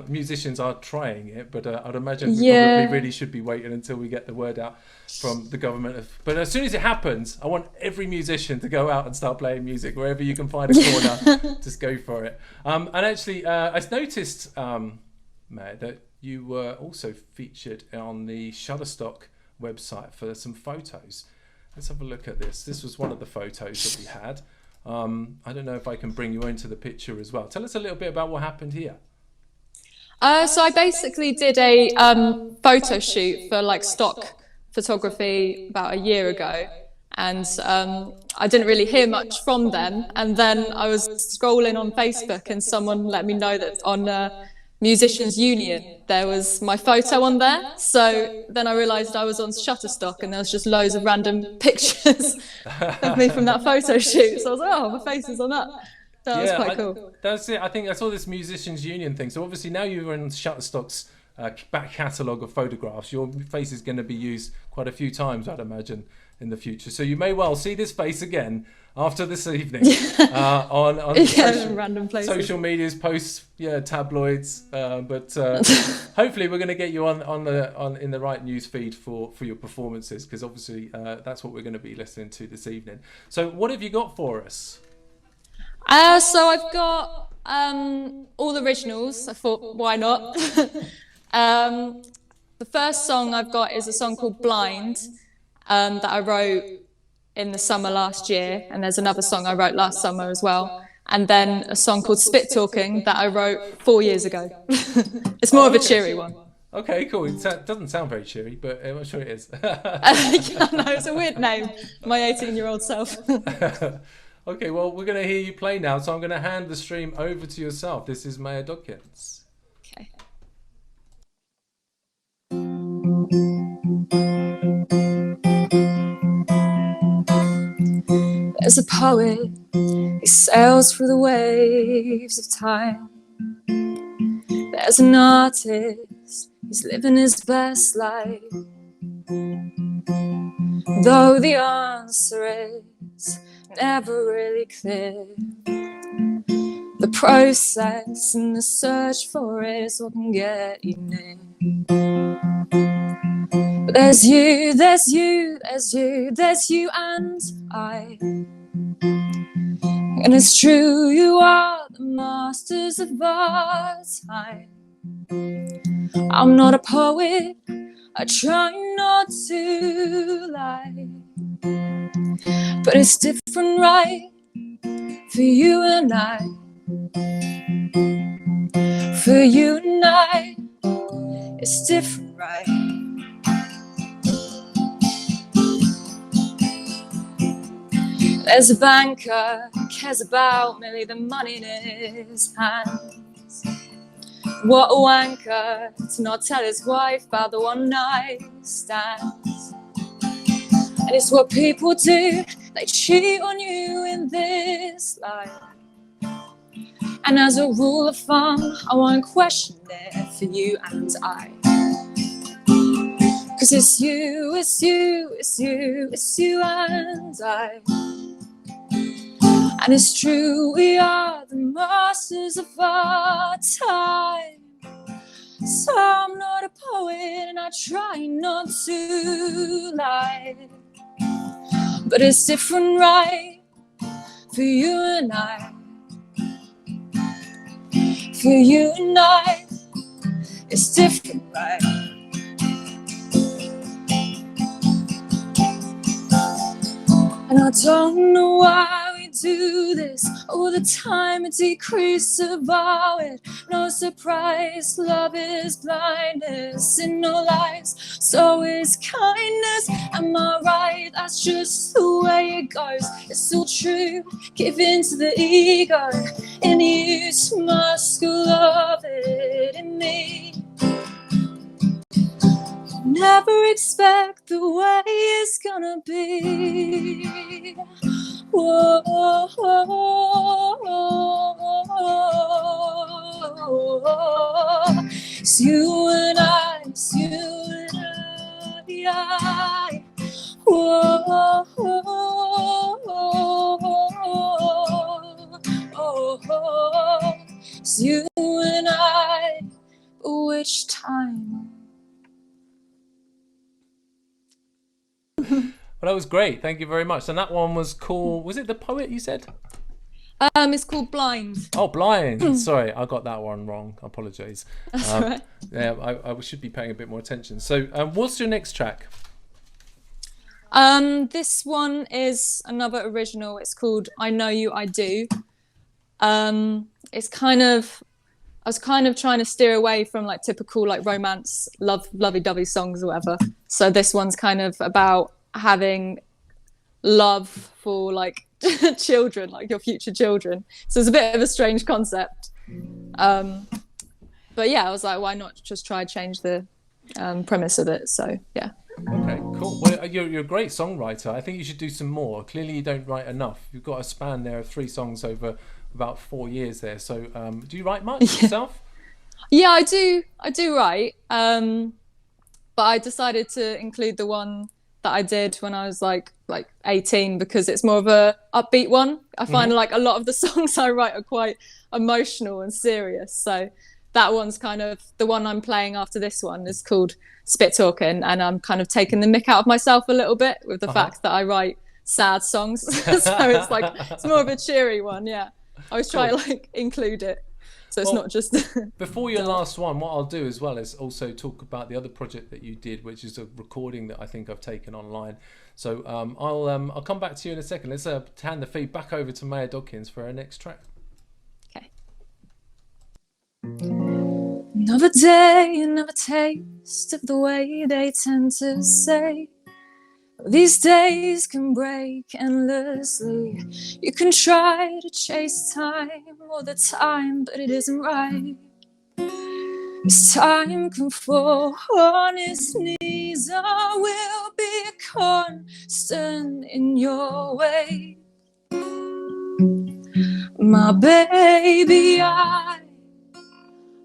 musicians are trying it, but I'd imagine we probably really should be waiting until we get the word out from the government. But as soon as it happens, I want every musician to go out and start playing music wherever you can find a corner. Just go for it. And actually, I noticed, Matt, that you were also featured on the Shutterstock website for some photos. Let's have a look at this. This was one of the photos that we had. I don't know if I can bring you into the picture as well. Tell us a little bit about what happened here. So I basically did a photo shoot for like stock photography about a year ago, and I didn't really hear much from them. And then I was scrolling on Facebook, and someone let me know that on Musicians Union there was my photo on there. So then I realised I was on Shutterstock, and there was just loads of random pictures of me from that photo shoot. So I was like, oh, my face is on that. That was quite cool. That's it. I think I saw this Musicians Union thing. So obviously now you're in Shutterstock's back catalogue of photographs. Your face is going to be used quite a few times, I'd imagine, in the future. So you may well see this face again after this evening on random places. Social medias, posts, tabloids. But hopefully we're going to get you on in the right news feed for your performances, because obviously that's what we're going to be listening to this evening. So what have you got for us? So I've got all the originals. I thought, why not? The first song I've got is a song called Blind that I wrote in the summer last year, and there's another song I wrote last summer as well, and then a song called Spit Talking that I wrote 4 years ago. It's more of a cheery one. Okay, cool. It doesn't sound very cheery, but I'm sure it is. Yeah, no, it's a weird name. My 18-year-old self. Okay, well, we're going to hear you play now, so I'm going to hand the stream over to yourself. This is Maya Dawkins. Okay. There's a poet, he sails through the waves of time. There's an artist, he's living his best life. Though the answer is never really clear, the process and the search for it is what can get you near. But there's you, there's you, there's you, there's you and I. And it's true, you are the masters of our time. I'm not a poet, I try not to lie, but it's different, right, for you and I. For you and I, it's different, right? There's a banker who cares about merely the money in his hands. What a wanker to not tell his wife about the one night stands. And it's what people do, they cheat on you in this life. And as a rule of thumb, I won't question it for you and I. 'Cause it's you, it's you, it's you, it's you and I. And it's true, we are the masters of our time. So I'm not a poet and I try not to lie, but it's different, right, for you and I. For you and I, it's different, right? And I don't know why we do this all the time, a decrease of our wit. No surprise, love is blindness in no lies, so is kindness. Am I right? That's just the way it goes. It's all true, give in to the ego in you, must love it in me. Never expect the way it's gonna be. Whoa, whoa, whoa. It's you and I, it's you and I. Whoa, whoa, whoa. It's you and I, but which time? Well, that was great. Thank you very much. And that one was called, was it The Poet you said? It's called Blind. Oh, Blind. Sorry, I got that one wrong. I apologise. That's all right. Yeah, I should be paying a bit more attention. So what's your next track? This one is another original. It's called I Know You, I Do. It's kind of, I was kind of trying to steer away from like typical like romance, lovey-dovey songs or whatever. So this one's kind of about having love for like children, like your future children. So it's a bit of a strange concept. But yeah, I was like, why not just try change the premise of it? So yeah. Okay, cool. Well, you're a great songwriter. I think you should do some more. Clearly you don't write enough. You've got a span there of 3 songs over about 4 years there. So do you write much yourself? Yeah, I do write. But I decided to include the one that I did when I was like 18 because it's more of a upbeat one. I find like a lot of the songs I write are quite emotional and serious. So that one's kind of the one I'm playing after this one is called Spit Talking, and I'm kind of taking the mick out of myself a little bit with the fact that I write sad songs. So it's like it's more of a cheery one. Yeah, I was trying to like include it. So it's Well, not just. Before your last one, what I'll do as well is also talk about the other project that you did, which is a recording that I think I've taken online. So I'll come back to you in a second. Let's hand the feed back over to Maya Dodkins for our next track. Okay. Another day, another taste of the way they tend to say. These days can break endlessly. You can try to chase time all the time, but it isn't right. As time can fall on its knees, I will be a constant in your way. My baby, I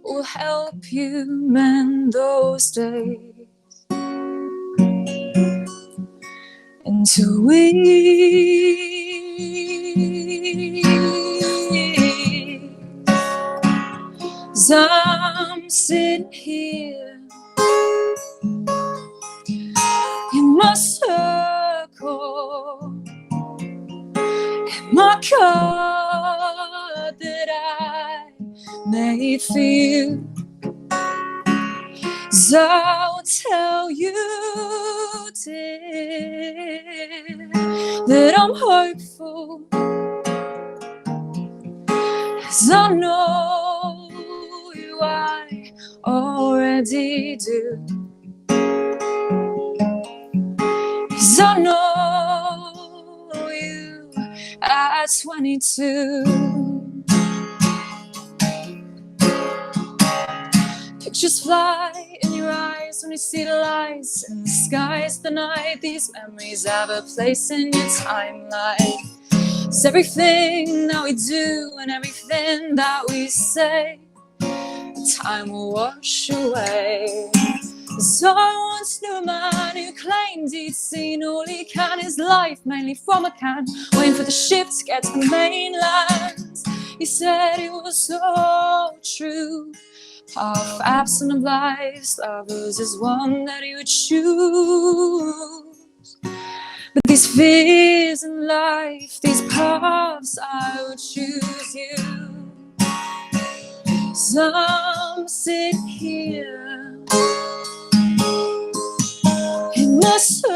will help you mend those days. Until as I'm sitting here in my circle, in my car that I made for you. So I'll tell you, dear, that I'm hopeful, as I know you, I already do. As I know you at 22. Pictures fly in your eyes when you see the lights in the skies the night. These memories have a place in your timeline. It's everything that we do and everything that we say, time will wash away. So I once knew a man who claimed he'd seen all he can, his life mainly from a can, waiting for the ship to get to the mainland. He said it was so true. Half absent of life's lovers is one that he would choose. But these fears in life, these paths, I would choose you. So I'm sitting here in my circle,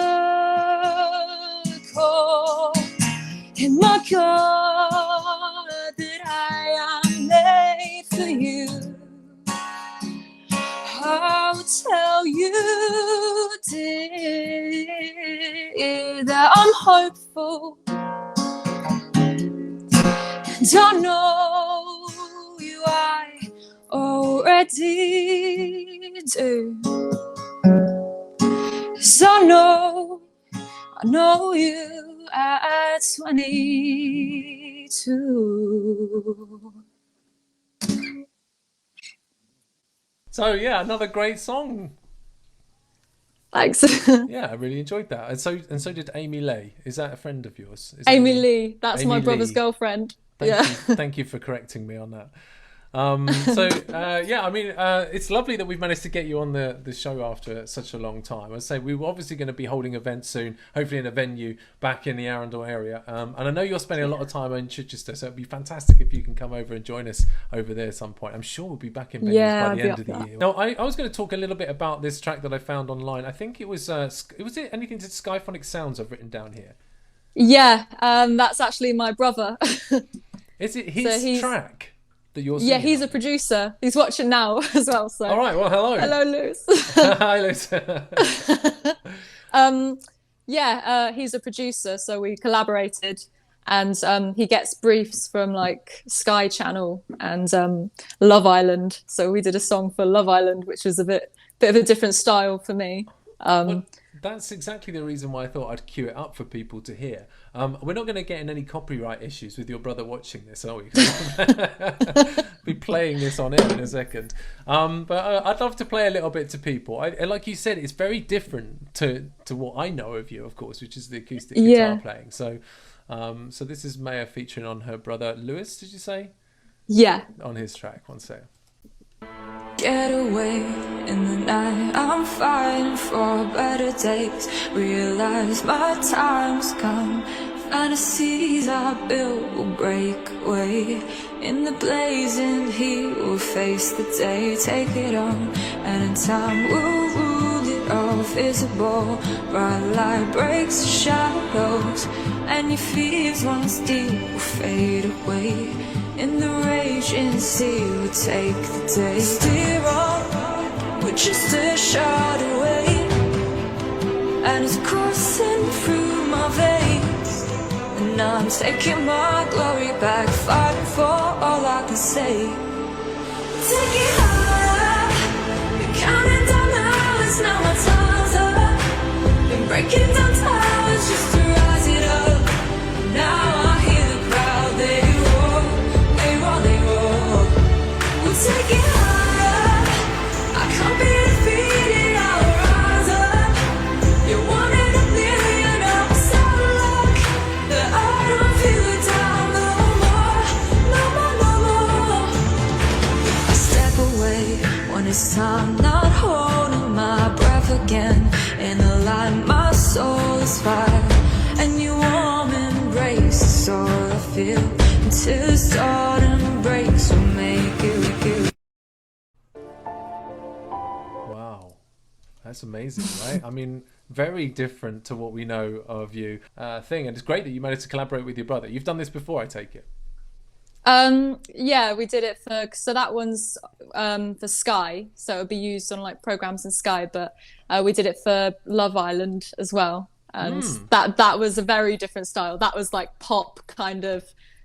in my God that I am made for you. I will tell you, dear, that I'm hopeful, and I know you, I already do. 'Cause I know you at 22. So yeah, another great song. Thanks. Yeah, I really enjoyed that. And so did Amy Lay. Is that a friend of yours? Is Amy Lee, that's Amy my brother's Lee. girlfriend. Thank you for correcting me on that. It's lovely that we've managed to get you on the show after such a long time. I say we're obviously going to be holding events soon, hopefully in a venue back in the Arundel area. And I know you're spending a lot of time in Chichester, so it'd be fantastic if you can come over and join us over there at some point. I'm sure we'll be back in venues by the end of the year. Now, I was going to talk a little bit about this track that I found online. I think it was it anything to Skyphonic Sounds I've written down here? Yeah, that's actually my brother. Is it his track? Yeah, he's a producer. He's watching now as well. So. All right. Well, hello. Hello, Lewis. Hi, Lewis. He's a producer, so we collaborated, and he gets briefs from like Sky Channel and Love Island. So we did a song for Love Island, which was a bit of a different style for me. Well, that's exactly the reason why I thought I'd cue it up for people to hear. We're not going to get in any copyright issues with your brother watching this, are we? Be playing this on air in a second. But I'd love to play a little bit to people. Like you said, it's very different to what I know of you, of course, which is the acoustic guitar playing. So this is Maya featuring on her brother Lewis, did you say? Yeah. On his track, one second. Get away in the night, I'm fighting for better days. Realize my time's come, Fantasies I built will break away. In the blazing heat we'll face the day. Take it on, and in time we'll rule it all. Visible, bright light breaks the shadows, and your fears once deep will fade away. In the raging sea we'll take the day. Steer on, we're just a shot away, and it's coursing through my veins. And I'm taking my glory back, fighting for all I can say. Take it higher, been counting down the hours, now my time's up. Been breaking down towers just to rise it up. Now I hear the crowd, they roar, they roar, they roar. We'll take it higher, I can't be defeated, I'll rise up. You're one in a million, I'm so lucky that I don't feel it down no more, no more, no more. I step away when it's time, not holding my breath again. In the light, my soul is fire, and your warm embrace is all I feel. Until the stardom breaks, we'll make it good. Wow, that's amazing, right? I mean, very different to what we know of you thing, and it's great that you managed to collaborate with your brother. You've done this before, I take it. Yeah, we did it so that one's for Sky, so it'll be used on like programs in Sky, but we did it for Love Island as well, and that was a very different style. That was like pop, kind of,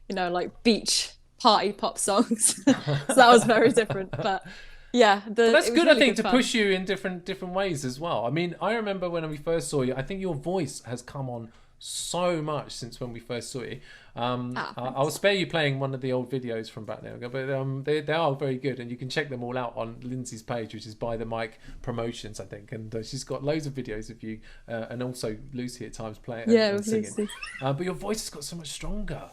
you know, like beach party pop songs. So that was very different, but yeah, But that's it was good, really I think, to fun. push you in different ways as well. I mean, I remember when we first saw you, I think your voice has come on so much since when we first saw you. I'll spare you playing one of the old videos from back now, but they are very good, and you can check them all out on Lindsay's page, which is By the Mic Promotions, I think, and she's got loads of videos of you, and also Lucy at times playing and with singing. Lucy. But your voice has got so much stronger.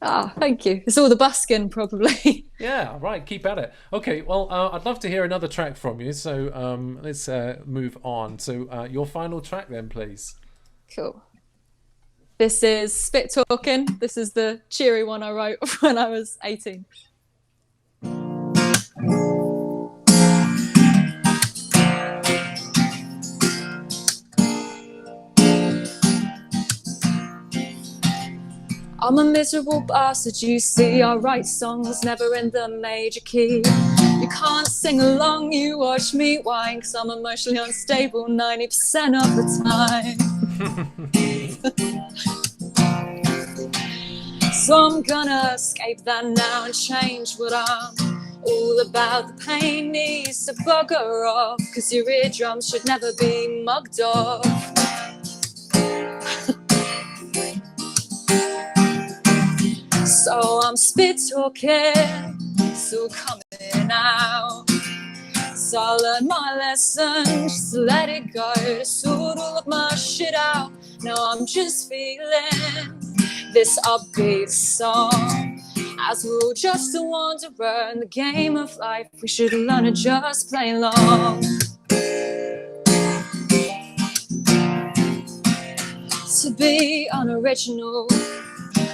Thank you. It's all the busking, probably. Yeah, right. Keep at it. Okay, well, I'd love to hear another track from you, so let's move on. So your final track then, please. Cool. This is Spit Talking. This is the cheery one I wrote when I was 18. I'm a miserable bastard, you see. I write songs never in the major key. You can't sing along, you watch me whine, 'cause I'm emotionally unstable 90% of the time. So I'm gonna escape that now and change what I'm all about. The pain needs to bugger off, 'cause your eardrums should never be mugged off. So I'm spit talking, still coming out. So I learned my lesson, just let it go. To sort all of my shit out. Now I'm just feeling this upbeat song. As we're all just a wanderer in the game of life, we should learn to just play along. To be unoriginal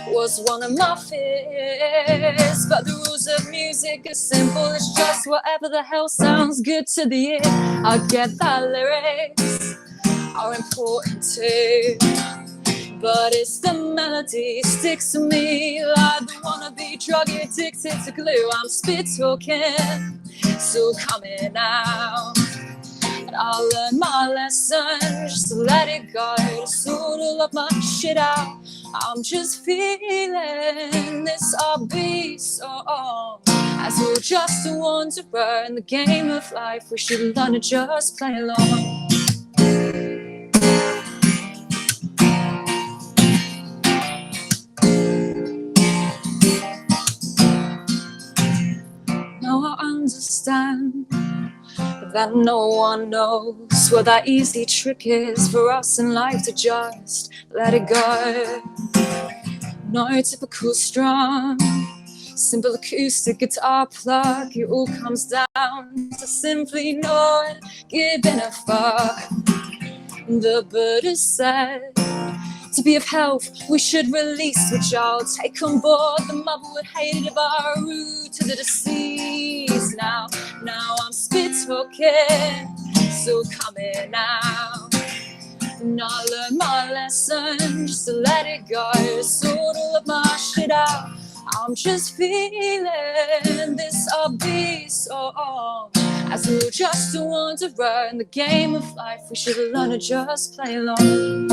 was one of my fears, but the rules of music are simple. It's just whatever the hell sounds good to the ear. I get that lyrics are important too, but it's the melody sticks to me like the wannabe drug addicted to glue. I'm spit talking, still coming out. And I'll learn my lesson, just to let it go, to sort all of my shit out. I'm just feeling this upbeat song. As we're just a wanderer in the game of life, we should learn to just play along. Now I understand that no one knows what that easy trick is for us in life, to just let it go. No typical strum, simple acoustic guitar plug. It all comes down to simply not giving a fuck. The Buddha said to be of health, we should release, which I'll take on board. The mother would hate it if I were rude to the deceased. Now I'm spit talking, so coming out. And I learned my lesson, just to let it go, sort all of my shit out. I'm just feeling this upbeat song, as we're just a wanderer in the game of life. We should learn to just play along.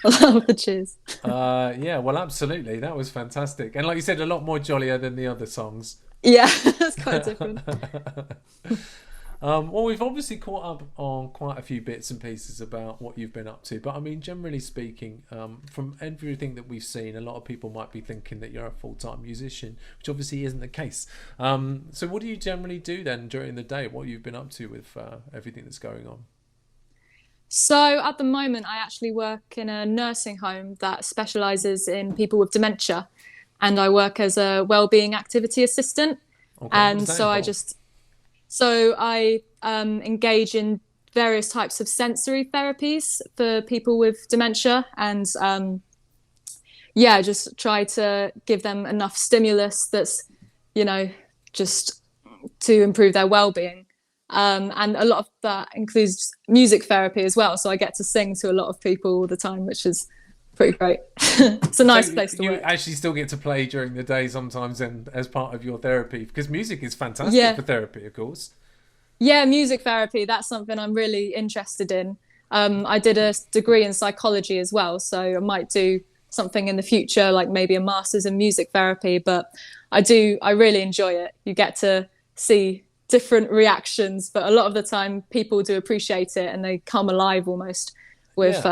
I love the cheers. Yeah, well, absolutely. That was fantastic. And like you said, a lot more jollier than the other songs. Yeah, it's quite different. Well, we've obviously caught up on quite a few bits and pieces about what you've been up to. But I mean, generally speaking, from everything that we've seen, a lot of people might be thinking that you're a full-time musician, which obviously isn't the case. So what do you generally do then during the day? What you've been up to with everything that's going on? So at the moment, I actually work in a nursing home that specialises in people with dementia, and I work as a wellbeing activity assistant. Okay, And so I engage in various types of sensory therapies for people with dementia, and just try to give them enough stimulus that's, just to improve their well-being. And a lot of that includes music therapy as well. So I get to sing to a lot of people all the time, which is pretty great. It's a nice place to work. You actually still get to play during the day sometimes, and as part of your therapy, because music is fantastic for therapy, of course. Yeah, music therapy, that's something I'm really interested in. I did a degree in psychology as well, so I might do something in the future, like maybe a master's in music therapy. But I really enjoy it. You get to see different reactions, but a lot of the time people do appreciate it and they come alive almost with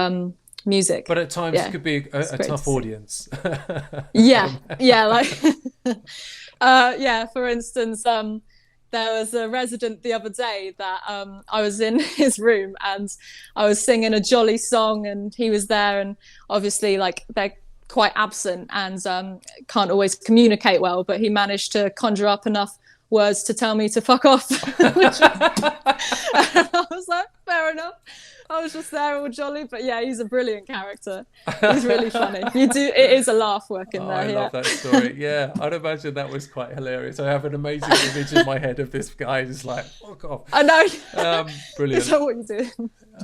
music. But at times it could be a tough audience. For instance, there was a resident the other day that I was in his room and I was singing a jolly song, and he was there, and obviously they're quite absent and can't always communicate well, but he managed to conjure up enough words to tell me to fuck off. I was like, fair enough. I was just there all jolly, but yeah, he's a brilliant character. He's really funny. It is a laugh working there. I love that story. Yeah, I'd imagine that was quite hilarious. I have an amazing image in my head of this guy just like, fuck off. I know. Brilliant. Is that what you do?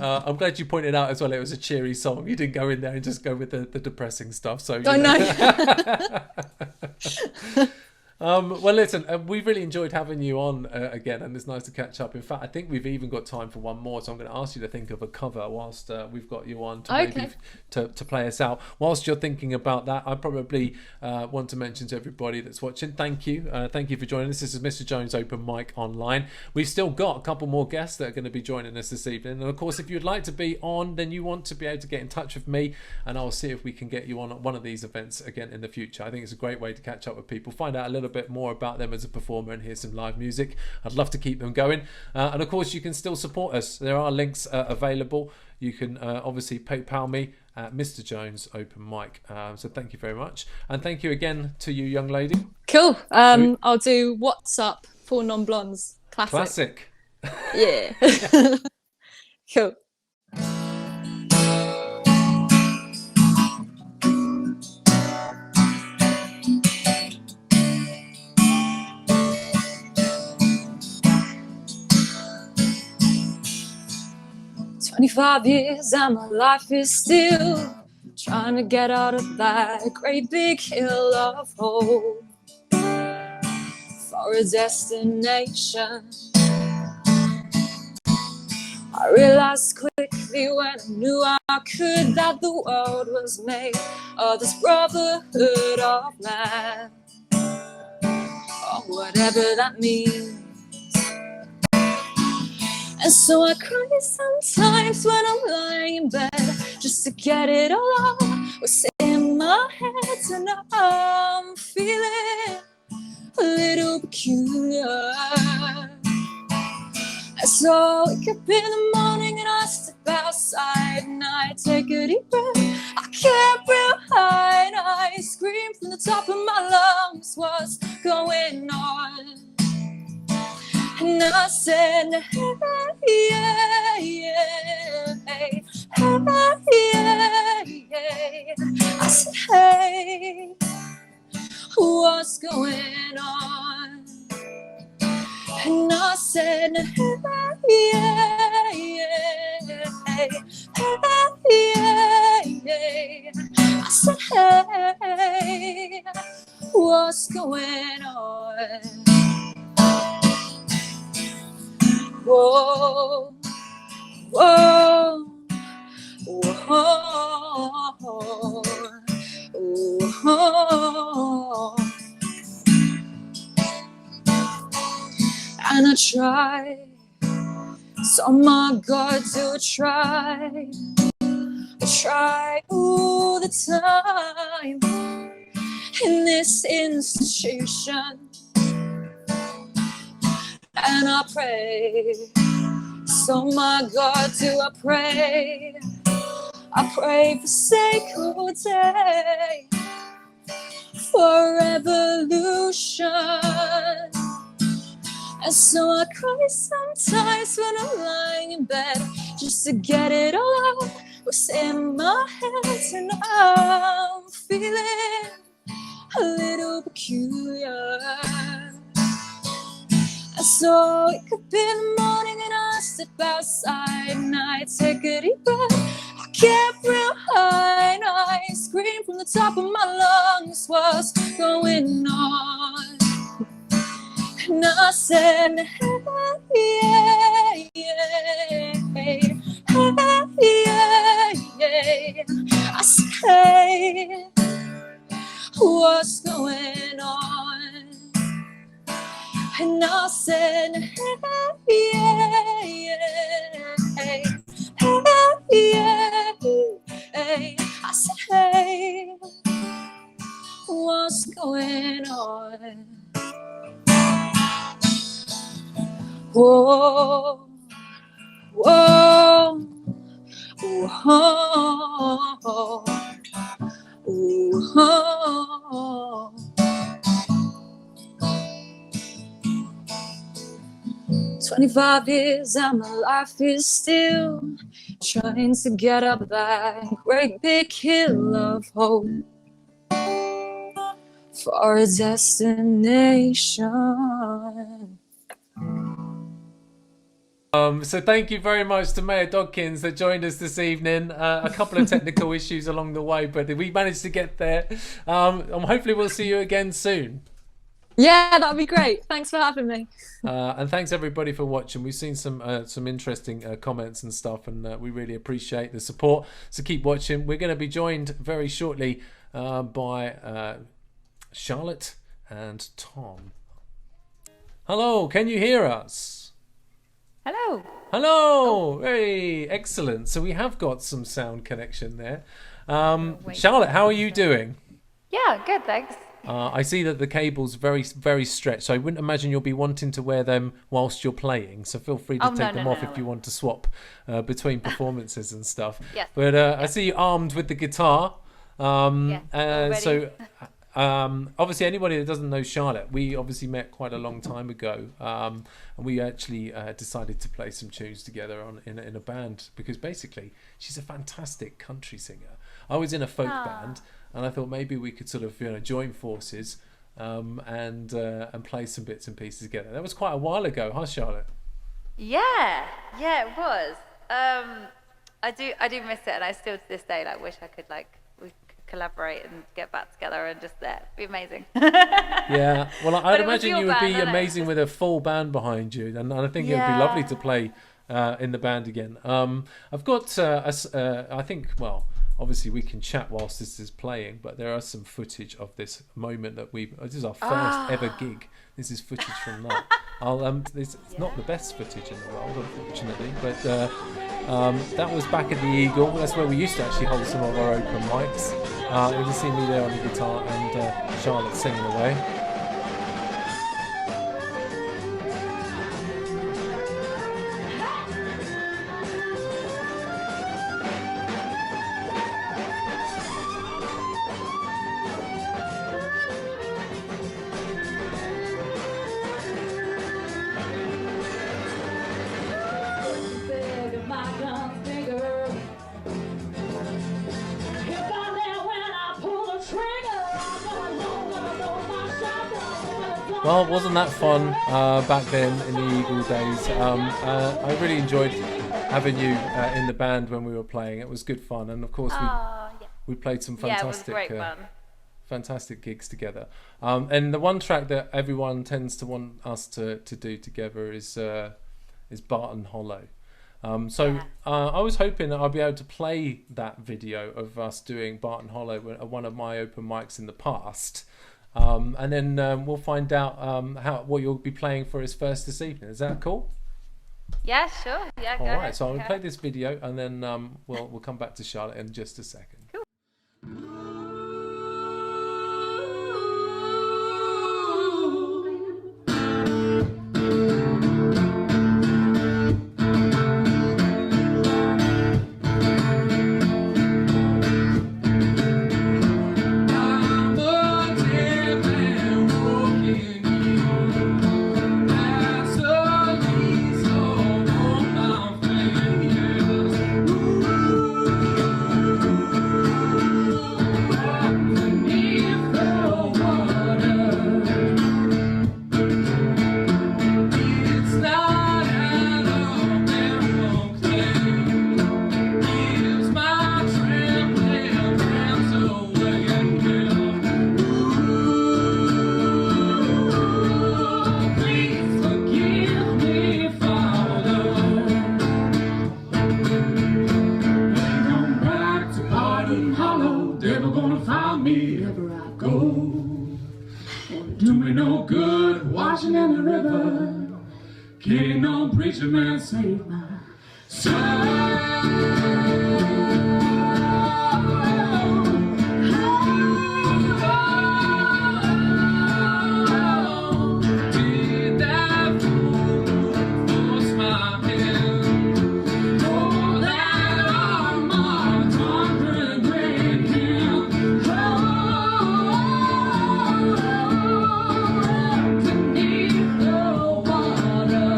I'm glad you pointed out as well it was a cheery song. You didn't go in there and just go with the depressing stuff. So I know. Well, listen, we really enjoyed having you on again, and it's nice to catch up. In fact, I think we've even got time for one more, so I'm going to ask you to think of a cover whilst we've got you on to play us out. Whilst you're thinking about that, I probably want to mention to everybody that's watching, thank you for joining us. This is Mr. Jones Open Mic Online. We've still got a couple more guests that are going to be joining us this evening, and of course, if you'd like to be on, then you want to be able to get in touch with me, and I'll see if we can get you on one of these events again in the future. I think it's a great way to catch up with people, find out a little bit more about them as a performer, and hear some live music. I'd love to keep them going, and of course you can still support us. There are links available. You can obviously PayPal me at Mr. Jones Open Mic. So thank you very much, and thank you again to you, young lady. Cool. I'll do What's Up for Non-Blondes. Classic. Yeah. Cool. "25 years and my life is still trying to get out of that great big hill of hope for a destination. I realized quickly when I knew I could that the world was made of this brotherhood of man, or whatever that means. And so I cry sometimes when I'm lying in bed, just to get it all out. What's in my head tonight, I'm feeling a little peculiar. And so I wake up in the morning and I step outside and I take a deep breath. I can't breathe hard. screamed from the top of my lungs, what's going on? And I said, hey, yeah, yeah, hey, yeah, yeah. I said, hey, what's going on? And I said, hey, yeah, yeah, hey, yeah, yeah. I said, hey, what's going on? Whoa, whoa, whoa, whoa. And I try, so my God, to try. I try all the time in this institution. And I pray, so my God, do I pray. I pray for sacred day, for revolution. And so I cry sometimes when I'm lying in bed, just to get it all out what's in my head. And I'm feeling a little peculiar. And so it could be the morning and I step outside and I take a deep breath. I get real high and I scream from the top of my lungs, what's going on? And I said, hey, yeah, yeah, hey, yeah, yeah. I said, hey, what's going on? And I said, hey, yeah, yeah, hey, yeah, hey. I said, hey, what's going on? Whoa, whoa, whoa, whoa. 25 years and my life is still trying to get up that great big hill of hope for a destination. So thank you very much to Mayor Dodkins that joined us this evening. A couple of technical issues along the way, but we managed to get there. Hopefully we'll see you again soon. Yeah, that'd be great. Thanks for having me. And thanks everybody for watching. We've seen some interesting comments and stuff, and we really appreciate the support. So keep watching. We're going to be joined very shortly by Charlotte and Tom. Hello, can you hear us? Hello. Hello. Hey, excellent. So we have got some sound connection there. Charlotte, how are you doing? Yeah, good, thanks. I see that the cable's very, very stretched, so I wouldn't imagine you'll be wanting to wear them whilst you're playing. So feel free to take them off if you want to swap between performances and stuff. Yes. But I see you armed with the guitar. So obviously, anybody that doesn't know Charlotte, we obviously met quite a long time ago, and we actually decided to play some tunes together in a band because basically she's a fantastic country singer. I was in a folk band. And I thought maybe we could sort of join forces and play some bits and pieces together. That was quite a while ago, huh, Charlotte? Yeah, it was. I do miss it, and I still to this day wish I could we could collaborate and get back together and just be amazing. Yeah, well, I'd imagine you would be amazing with a full band behind you, and I think it would be lovely to play in the band again. I've got I think obviously we can chat whilst this is playing, but there are some footage of this moment that this is our first ever gig. This is footage from that. It's not the best footage in the world, unfortunately, but that was back at the Eagle. That's where we used to actually hold some of our open mics. You can see me there on the guitar and Charlotte singing away. Well, wasn't that fun back then in the Eagle days? I really enjoyed having you in the band when we were playing. It was good fun, and of course we played some fantastic, it was great fun. Fantastic gigs together. And the one track that everyone tends to want us to do together is Barton Hollow. I was hoping that I'd be able to play that video of us doing Barton Hollow at one of my open mics in the past. And then we'll find out what you'll be playing for us first this evening. Is that cool? Yeah, sure. Yeah, go All ahead. right, so I'll play this video, and then we'll come back to Charlotte in just a second. Cool. Can't no preacher man save my soul. Did that fool force my hand? Oh, that Armand 100 grand can beneath the water.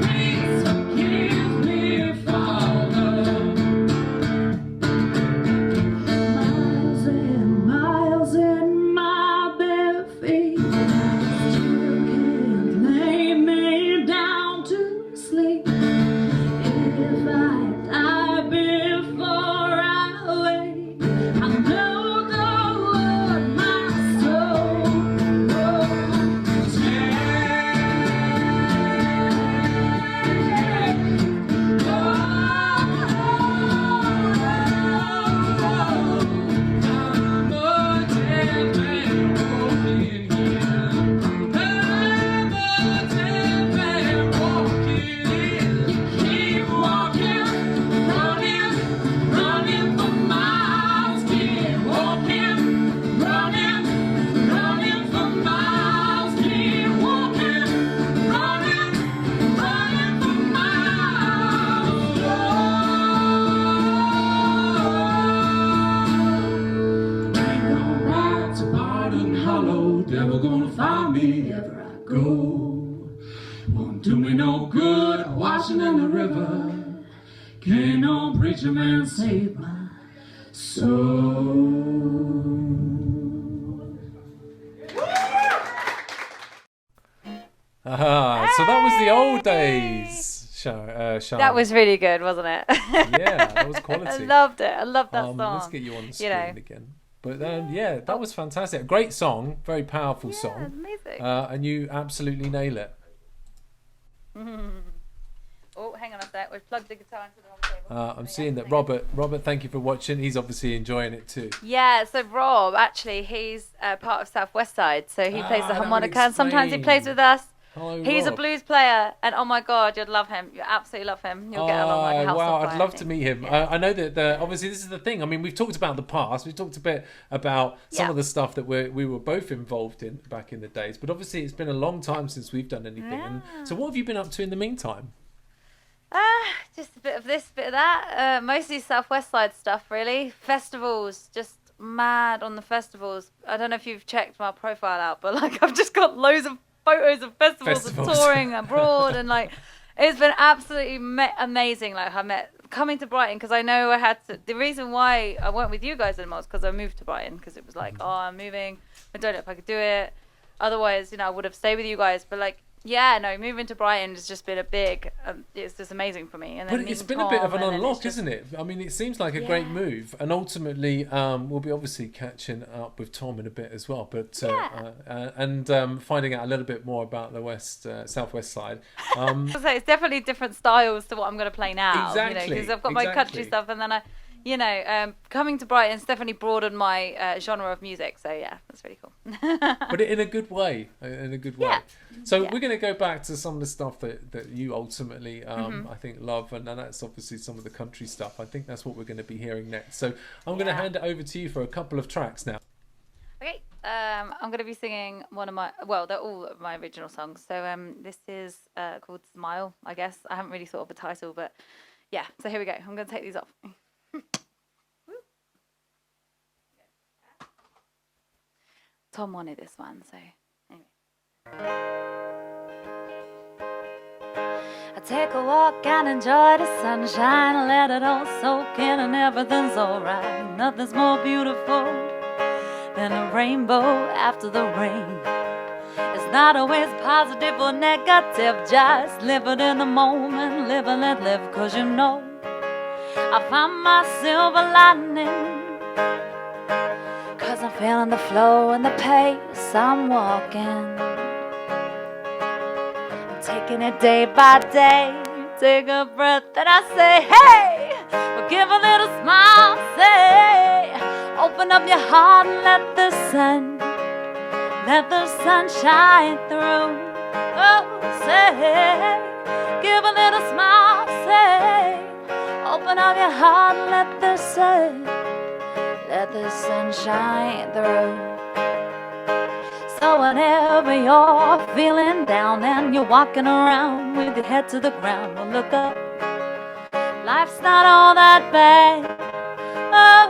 Please forgive me, Father. Miles and miles in my bare feet still can't lay me down to sleep. If I die before I wake, I know the Lord my soul will never gonna find me ever I go. Won't do me no good washing in the river. Can't no preacher man save my soul. So that was the old days, Charlotte. That was really good, wasn't it? Yeah, that was I quality. loved it. I loved that song. Let's get you on the screen know. again. But yeah, that was fantastic. Great song, very powerful Yeah, song. amazing. And you absolutely nail it. Oh, hang on a sec. We've plugged the guitar into the wrong table. I'm seeing that Robert, thank you for watching. He's obviously enjoying it too. Yeah, so Rob, actually, he's part of Southwest Side, so he plays the that would harmonica, and sometimes he explain. plays with us. Hello, He's a Rob. blues player, and oh my God, you'd love him. You absolutely love him. You'll get along like a house wow, on fire, I'd I love to think. meet him. Yeah. I know that obviously this is the thing. I mean, we've talked about the past. We've talked a bit about some Yeah. of the stuff that we were both involved in back in the days. But obviously, it's been a long time since we've done anything. And so, what have you been up to in the meantime? Just a bit of this, bit of that. Mostly Southwest Side stuff, really. Festivals, just mad on the festivals. I don't know if you've checked my profile out, but like I've just got loads of photos of festivals and touring abroad, and like it's been absolutely amazing. Like I met coming to Brighton, because I know I had to. The reason why I went with you guys anymore is because I moved to Brighton, because it was like, oh, I'm moving. I don't know if I could do it. Otherwise, I would have stayed with you guys. But like, yeah, no, moving to Brighton has just been a big. It's just amazing for me. And then But it's meeting been a bit of Tom, an and then unlock, it's just- isn't it? I mean, it seems like a great Yeah. move, and ultimately, we'll be obviously catching up with Tom in a bit as well. But and finding out a little bit more about the southwest side. So it's definitely different styles to what I'm going to play now. Exactly, Because I've got my country exactly. stuff, and then coming to Brighton's definitely broadened my genre of music. So yeah, that's really cool. But in a good way. In a good way. Yeah. So Yeah. we're going to go back to some of the stuff that you ultimately, I think, love, and that's obviously some of the country stuff. I think that's what we're going to be hearing next. So I'm going to hand it over to you for a couple of tracks now. Okay, I'm going to be singing they're all my original songs. So this is called Smile, I guess. I haven't really thought of a title, but yeah. So here we go. I'm going to take these off. Tom wanted this one, so anyway. I take a walk and enjoy the sunshine, let it all soak in and everything's alright. Nothing's more beautiful than a rainbow after the rain. It's not always positive or negative, just live it in the moment, live and let live, 'cause I find my silver lining. 'Cause I'm feeling the flow and the pace I'm walking. I'm taking it day by day. Take a breath and I say, hey, well, give a little smile, say, open up your heart and let the sun shine through. Oh, say, give a little smile, say, open up your heart and let the sun shine through. So whenever you're feeling down and you're walking around with your head to the ground, well, look up. Life's not all that bad. Oh,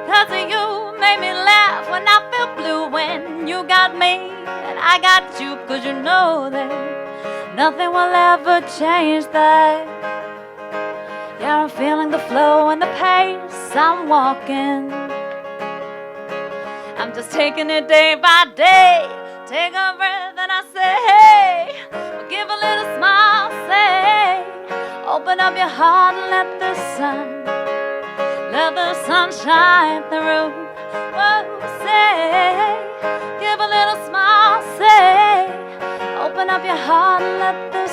'cause you made me laugh when I feel blue, when you got me and I got you, 'cause that nothing will ever change that. Yeah, I'm feeling the flow and the pace I'm walking. I'm just taking it day by day. Take a breath and I say, hey, well, give a little smile, say, open up your heart and let the sun shine through. Oh, say, give a little smile, say, open up your heart and let the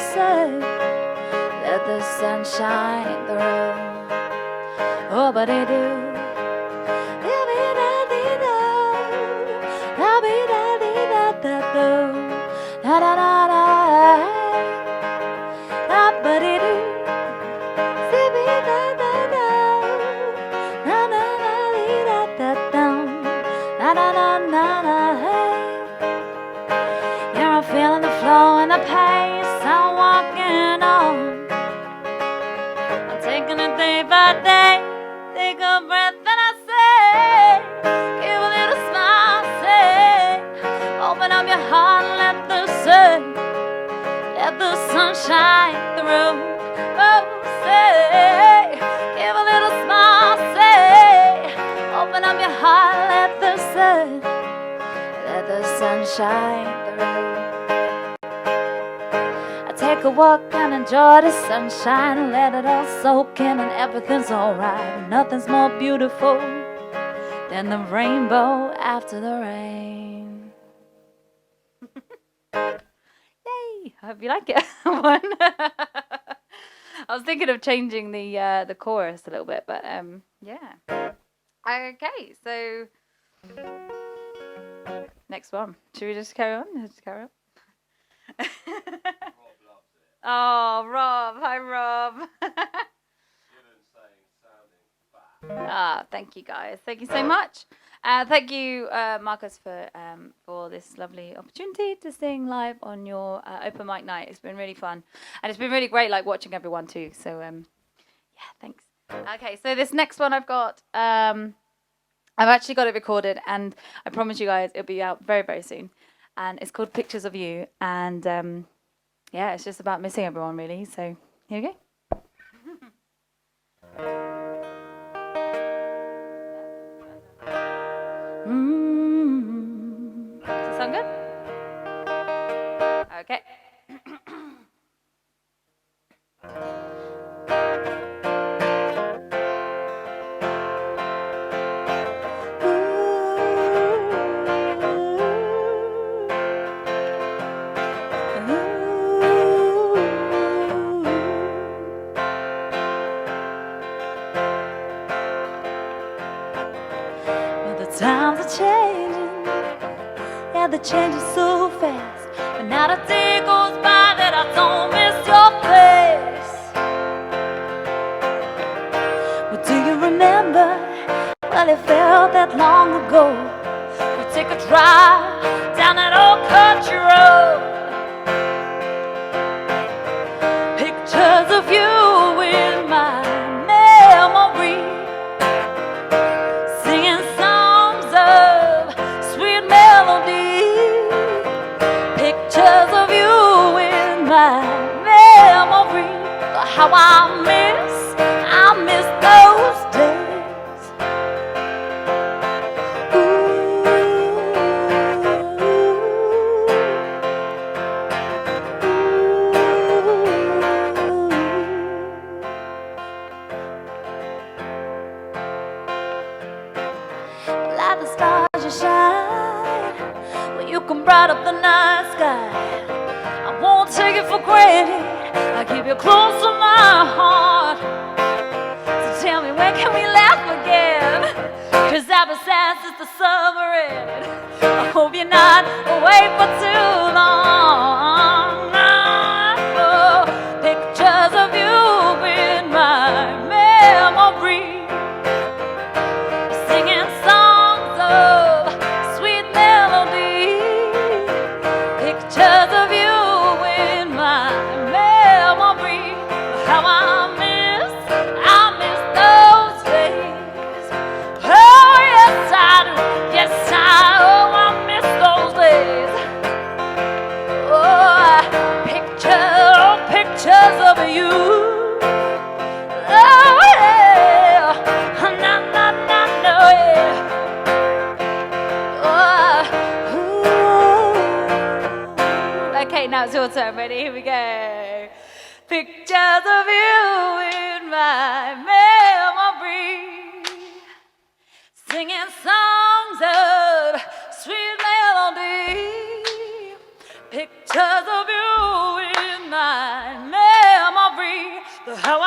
sun shine through. Oh, but it do. Da da da da, da ba dee doo, see me da da da, na na na dee da da dum, na na na na na hey. Yeah, I'm feeling the flow and the pace I'm walking on. I'm taking it day by day. Take a breath and I say, give a little smile, say, open up your heart and let the sun shine through. Oh, say, give a little smile, say, open up your heart, let the sun shine through. I take a walk and enjoy the sunshine, let it all soak in and everything's alright. Nothing's more beautiful than the rainbow after the rain. Yay! I hope you like it. One. I was thinking of changing the chorus a little bit, but yeah. Okay, so next one. Should we just carry on? Just carry on. Oh, Rob. Hi, Rob. Thank you, guys. Thank you so much. Thank you, Marcus, for this lovely opportunity to sing live on your open mic night. It's been really fun, and it's been really great, like watching everyone too. So, yeah, thanks. Okay, so this next one I've got, I've actually got it recorded, and I promise you guys it'll be out very, very soon. And it's called "Pictures of You," and yeah, it's just about missing everyone, really. So here we go. Does it sound good? Okay. Well, the times are changing, yeah, they're changing so fast. But not a day goes by that I don't miss your face. Well, do you remember? Well, it felt that long ago. We take a drive down that old country road. Pictures of you in my memory, singing songs of sweet melody. Pictures of you in my memory. How I miss those days. Like the stars you shine when you come bright up the night sky. I won't take it for granted. I keep you close to my heart. So tell me, when can we laugh again? 'Cause I've been sad since the summer ended. I hope you're not away for too long. Oh, pictures of you in my memory, singing songs of sweet melody. Pictures of you in my memory. How I miss those days. Oh yes I do, yes oh I miss those days. Oh, pictures of you. Oh yeah, na na na no yeah. Oh, okay, now it's your turn. Ready? Here we go. Pictures of you in my memory, singing songs of sweet melody. Pictures of you in my memory. How I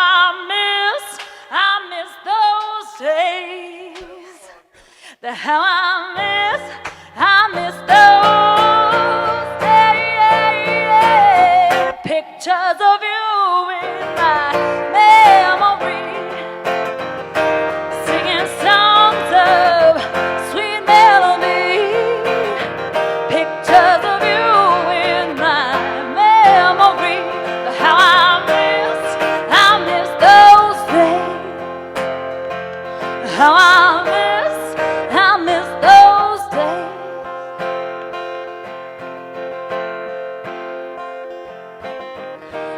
miss those days. How I miss those days. Pictures of you in my memory, singing songs of sweet melody. Pictures of you in my memory. How I miss those days. How I miss those days.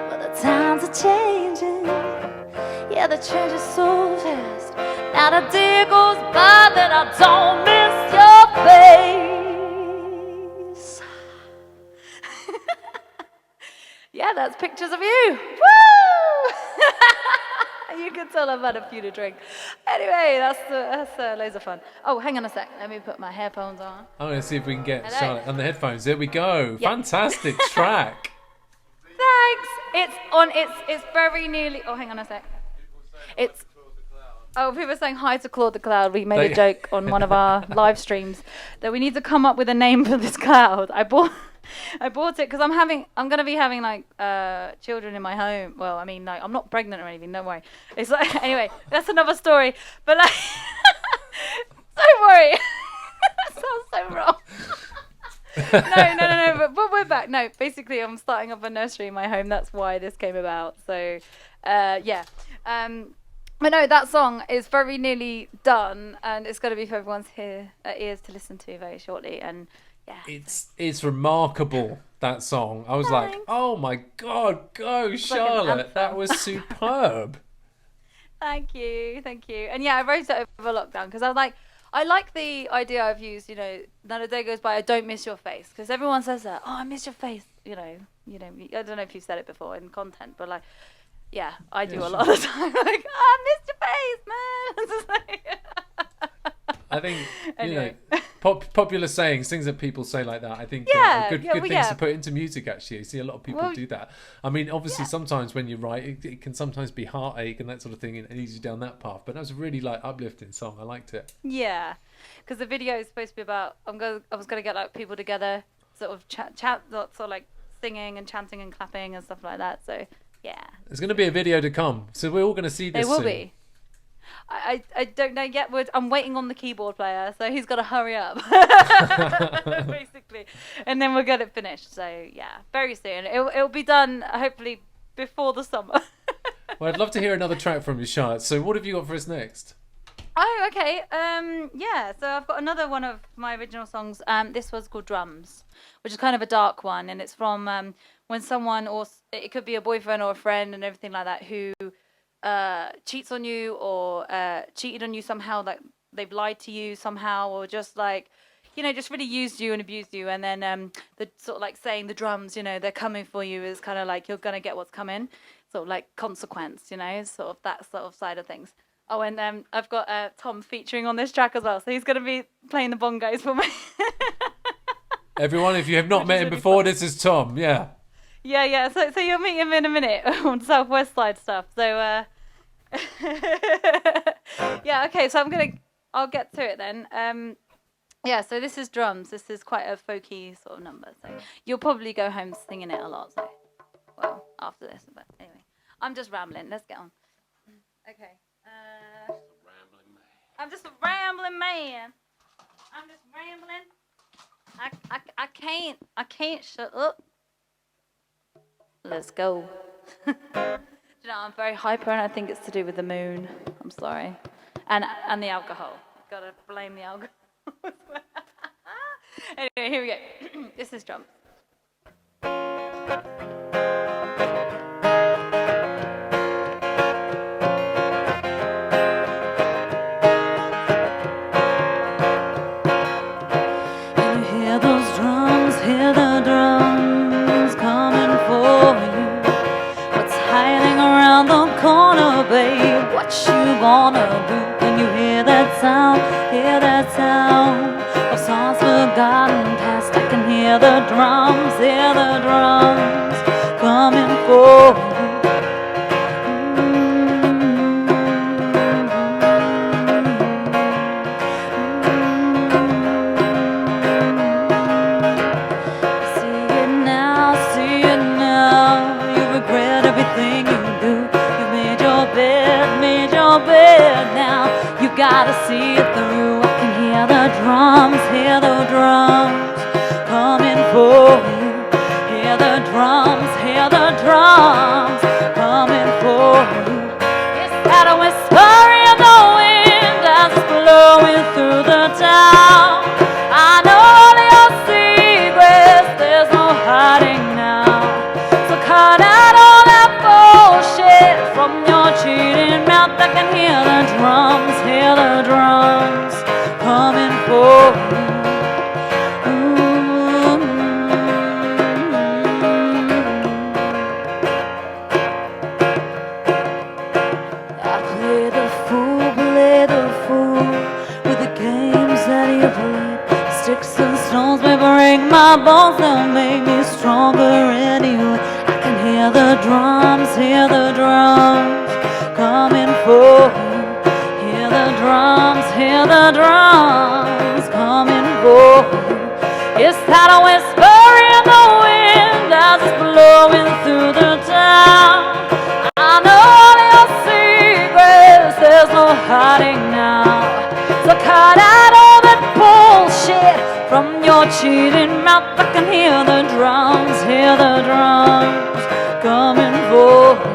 Well, the times are changing, yeah, they're changing so fast. Not a day goes by that I don't miss your face. Yeah, that's pictures of you. Woo! You can tell I've had a few to drink. Anyway, that's loads of fun. Oh, hang on a sec. Let me put my headphones on. I'm going to see if we can get Hello. Charlotte on the headphones. There we go. Yeah. Fantastic track. Thanks. It's on. It's very nearly. Oh, hang on a sec. It's. Oh, people are saying hi to Claude the Cloud. We made a joke on one of our live streams that we need to come up with a name for this cloud. I bought it because I'm going to be having like children in my home. Well, I mean, no, I'm not pregnant or anything. Don't worry. It's like anyway, that's another story. But like, don't worry. That sounds so wrong. No. But we're back. No, basically, I'm starting up a nursery in my home. That's why this came about. So, yeah. But no, that song is very nearly done, and it's going to be for everyone's ears to listen to very shortly. And yeah, It's remarkable, that song. I was like, Thanks. oh my God, go Charlotte. That was superb. Thank you. And yeah, I wrote it over lockdown because I was like, I like the idea I've used. Not a day goes by I don't miss your face, because everyone says that. Oh, I miss your face. I don't know if you've said it before in content, but like, yeah, I do a lot of the time. Like, oh, I missed your face, man. I think Anyway. popular sayings, things that people say like that. I think Yeah, are good yeah, well, things yeah. to put into music. Actually, I see a lot of people Well, do that. I mean, obviously, yeah. sometimes when you write, it can sometimes be heartache and that sort of thing, and it leads you down that path. But that was a really like uplifting song. I liked it. Yeah, because the video is supposed to be about. I was gonna get like people together, sort of chat, sort of like singing and chanting and clapping and stuff like that. So yeah, There's going to be a video to come, so we're all going to see this. it will soon. be. I don't know yet. I'm waiting on the keyboard player, so he's got to hurry up, basically, and then we'll get it finished. So yeah, very soon. It'll be done hopefully before the summer. Well, I'd love to hear another track from you, Charlotte. So what have you got for us next? Oh, okay. Yeah. So I've got another one of my original songs. This was called Drums, which is kind of a dark one, and it's from when someone, or it could be a boyfriend or a friend and everything like that, who cheats on you or cheated on you somehow, like they've lied to you somehow, or just like, just really used you and abused you, and then the sort of like saying the drums, they're coming for you, is kind of like you're gonna get what's coming, sort of like consequence, sort of that sort of side of things. Oh, and I've got Tom featuring on this track as well, so he's gonna be playing the bongos for me. Everyone, if you have not Which met is him really before, fun. this is Tom. Yeah. Yeah. So you'll meet him in a minute on Southwest Side stuff. So yeah, okay. So I'll get to it then. Yeah. So this is Drums. This is quite a folky sort of number. So you'll probably go home singing it a lot. So, well, after this, but anyway, I'm just rambling. Let's get on. Okay. I'm just a rambling man. I'm just rambling. I can't shut up. Let's go. I'm very hyper, and I think it's to do with the moon. I'm sorry, and the alcohol. Gotta blame the alcohol. Anyway, here we go. This is Drums. Hear the drums coming for you. What's hiding around the corner, babe? What you gonna do when you hear that sound? Hear that sound of songs forgotten past. I can hear the drums coming for you. Bed now, you gotta see it through. I can hear the drums coming for you. Hear the drums coming for you. It's that a whisper in the wind as it's blowing through the town. I know all your secrets, there's no hiding now. So cut out all that bullshit from your cheating mouth. I can hear the drums coming for you. I play the fool with the games that you play. Sticks and stones may break my bones, they'll make me stronger anyway. I can hear the drums coming for you. Hear the drums coming for you. It's that a whisper in the wind as it's blowing through the town. I know all your secrets, there's no hiding now. So cut out all that bullshit from your cheating mouth. I can hear the drums coming for you.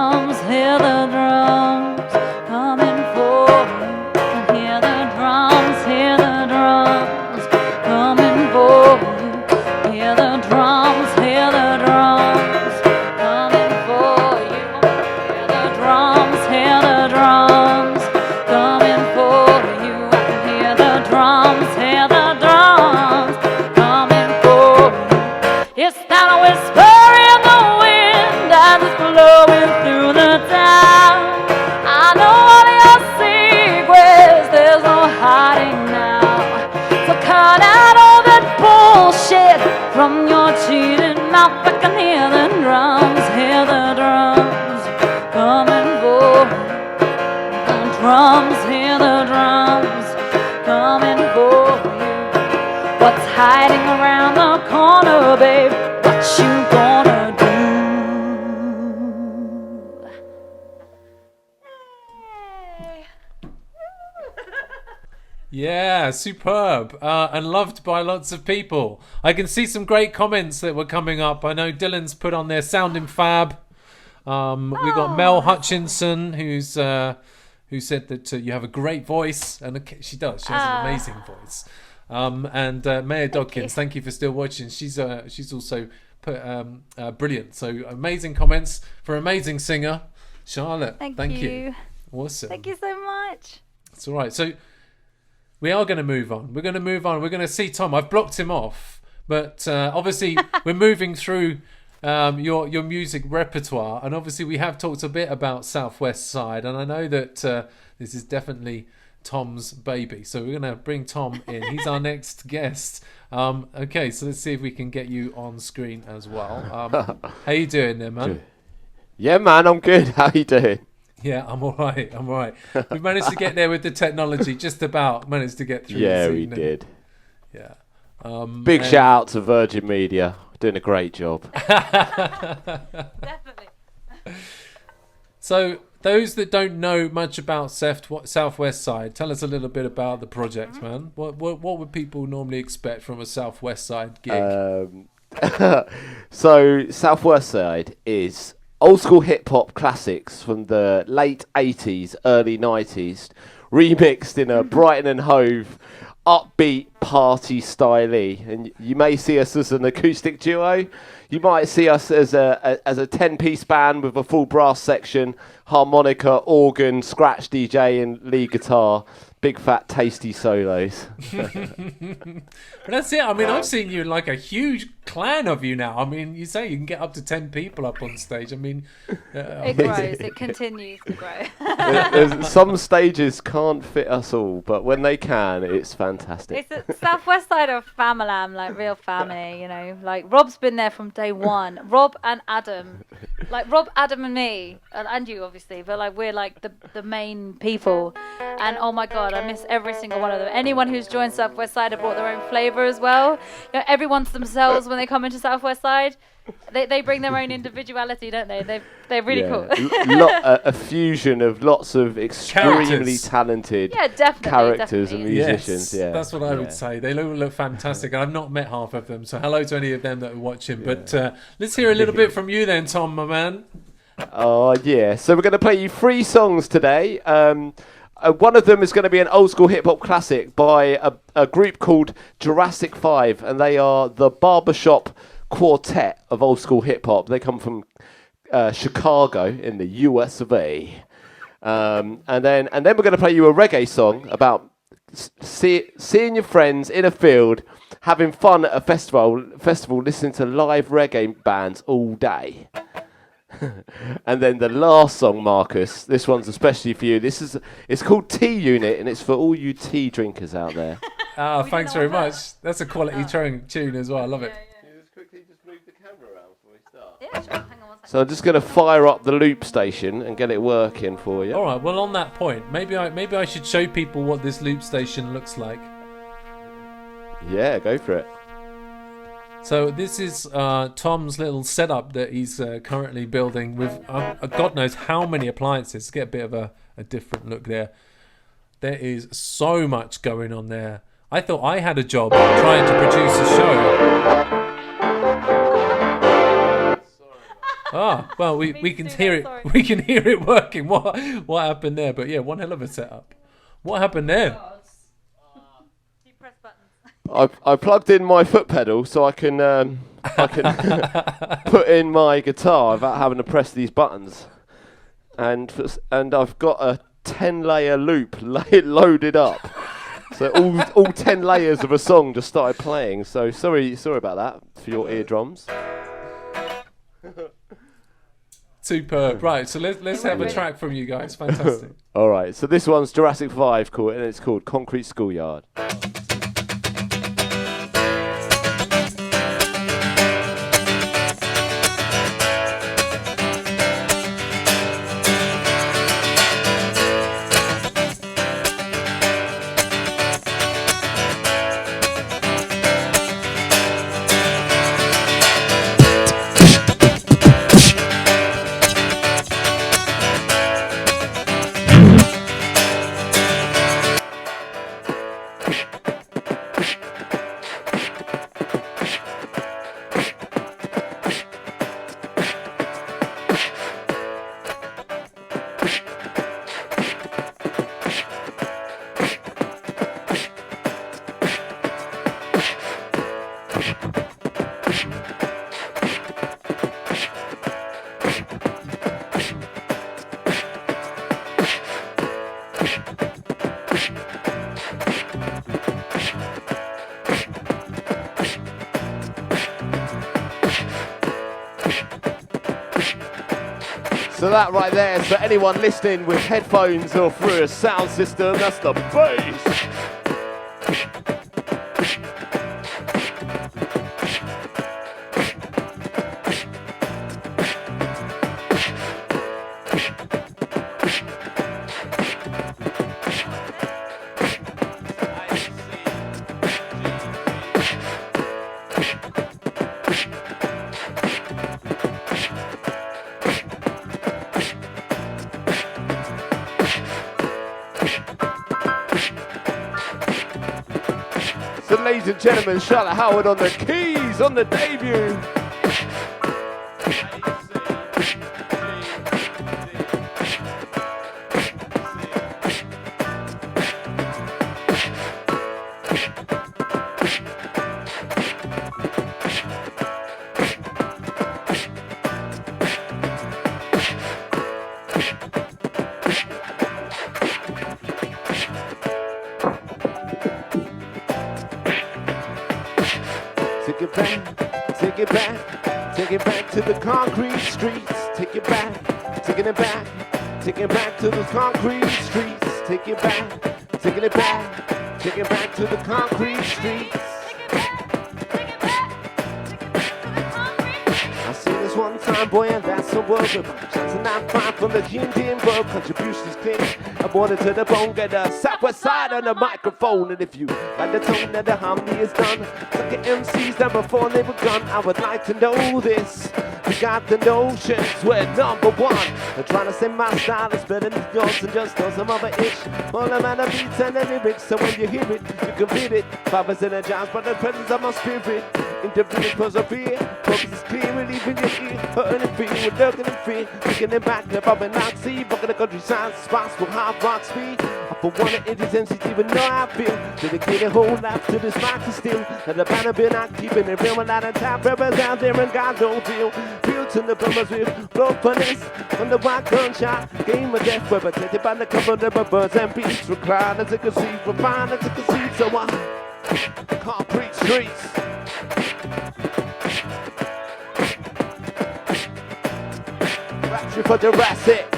drums, hear the drums coming for you. I can hear the drums, hear the drums coming for you. Hear the drums, hear the drums coming for you. Hear the drums, hear the drums coming for you. I can hear the drums, hear the drums coming for you. It's that whisper in the wind as it's blowing through the town. I know all your secrets, there's no hiding now. So cut out all that bullshit from your cheating mouth. I can hear the drums coming for you. The drums, hear the drums coming for you. What's hiding around the corner, babe? What you gonna do? Yeah, superb, and loved by lots of people. I can see some great comments that were coming up. I know Dylan's put on there sounding fab. We got Mel Hutchinson, who said that you have a great voice, and she does. She has an amazing voice. And Maya Dodkins, thank you for still watching. She's also put brilliant. So amazing comments for amazing singer Charlotte. Thank you. Awesome. Thank you so much. It's all right. So we are going to move on. We're going to move on. We're going to see Tom. I've blocked him off, but obviously we're moving through your music repertoire, and obviously we have talked a bit about Southwest Side, and I know that this is definitely Tom's baby. So we're going to bring Tom in. He's our next guest. Okay, so let's see if we can get you on screen as well. How you doing there, man? Yeah, man, I'm good. How you doing? Yeah, I'm all right. We managed to get there with the technology, just about managed to get through. Yeah, this we evening. did. Yeah. Big shout out to Virgin Media. Doing a great job. Definitely. So, those that don't know much about Southwest Side, tell us a little bit about the project, man. What would people normally expect from a Southwest Side gig? So, Southwest Side is old school hip hop classics from the late 80s, early 90s, remixed in a Brighton and Hove upbeat party style. And you may see us as an acoustic duo. You might see us as a 10-piece band with a full brass section, harmonica, organ, scratch DJ, and lead guitar. Big fat tasty solos. But that's it. I mean, I've seen you in like a huge clan of you now. I mean, you say you can get up to 10 people up on stage. I mean, It grows. It continues to grow. Some stages can't fit us all, but when they can, it's fantastic. It's the Southwest Side of Famalam, like real family, you know. Like Rob's been there from day one. Rob and Adam, like Rob, Adam, and me, and you obviously, but like we're like the main people. And oh my God, I miss every single one of them. Anyone who's joined Southwest Side have brought their own flavour as well. You know, everyone's themselves when they come into Southwest Side. They bring their own individuality, don't they? They're really cool. A fusion of lots of extremely talented characters and musicians. Yes, yeah, that's what I would say. They all look fantastic, and I've not met half of them. So hello to any of them that are watching. But let's hear a little bit from you then, Tom, my man. Oh yeah. So we're going to play you 3 songs today. One of them is going to be an old school hip hop classic by a group called Jurassic 5, and they are the barbershop quartet of old school hip hop. They come from Chicago in the US of A. And then we're going to play you a reggae song about seeing your friends in a field, having fun at a festival, listening to live reggae bands all day. And then the last song, Marcus, this one's especially for you. It's called Tea Unit, and it's for all you tea drinkers out there. Thanks very much. That's a quality tune as well. I love it. Just quickly move the camera around before we start. Yeah, sure. Hang on one second. So I'm just going to fire up the loop station and get it working for you. All right. Well, on that point, maybe I should show people what this loop station looks like. Yeah, go for it. So this is Tom's little setup that he's currently building with God knows how many appliances. To get a bit of a different look there. There is so much going on there. I thought I had a job trying to produce a show. Ah, well, we can to do hear that, it. sorry. We can hear it working. What happened there? But yeah, one hell of a setup. What happened there? You press buttons. I plugged in my foot pedal so I can put in my guitar without having to press these buttons, and I've got a 10-layer loop loaded up. So all 10 layers of a song just started playing. So sorry about that for your eardrums. Superb. Right, so let's have a track from you guys. Fantastic. All right, so this one's Jurassic 5 and it's called Concrete Schoolyard. So that right there is for anyone listening with headphones or through a sound system, that's the bass. So ladies and gentlemen, Charlotte Howard on the keys on the debut. Take it back to the concrete streets. Take it back, taking it back to the concrete streets. Take it back, taking it back to the concrete streets. I see this one time, boy, and that's a word. Shots are not fine from the Indian world. Contributions clean. I brought it to the bone, get a southwest side on the microphone. And if you like the tone that the harmony is done, look at MCs that before they begun. I would like to know this. We got the notions, we're number one. I'm trying to say my style is better than yours and just know some other ish. All the matter beats and the lyrics, so when you hear it, you can feel it. 5% energized by the presence of my spirit. Independent persevere, focus is clear, relieving your ear. Hurting and free, we're lurking in fear. Taking it back, the up and not see. Bucking the countryside, spots with high rock speed. For one of these MCs even know how I feel. Dedicated whole life to this mic and still. That the banner been not keeping it real. When out of time, rebels out there and God don't deal. Built in the plumbers with blow funnies. On the white gunshot, game of death. Represented by the cover of the birds and beats. Recline as a conceit, refine as a conceit. So concrete streets. Rapture for Jurassic.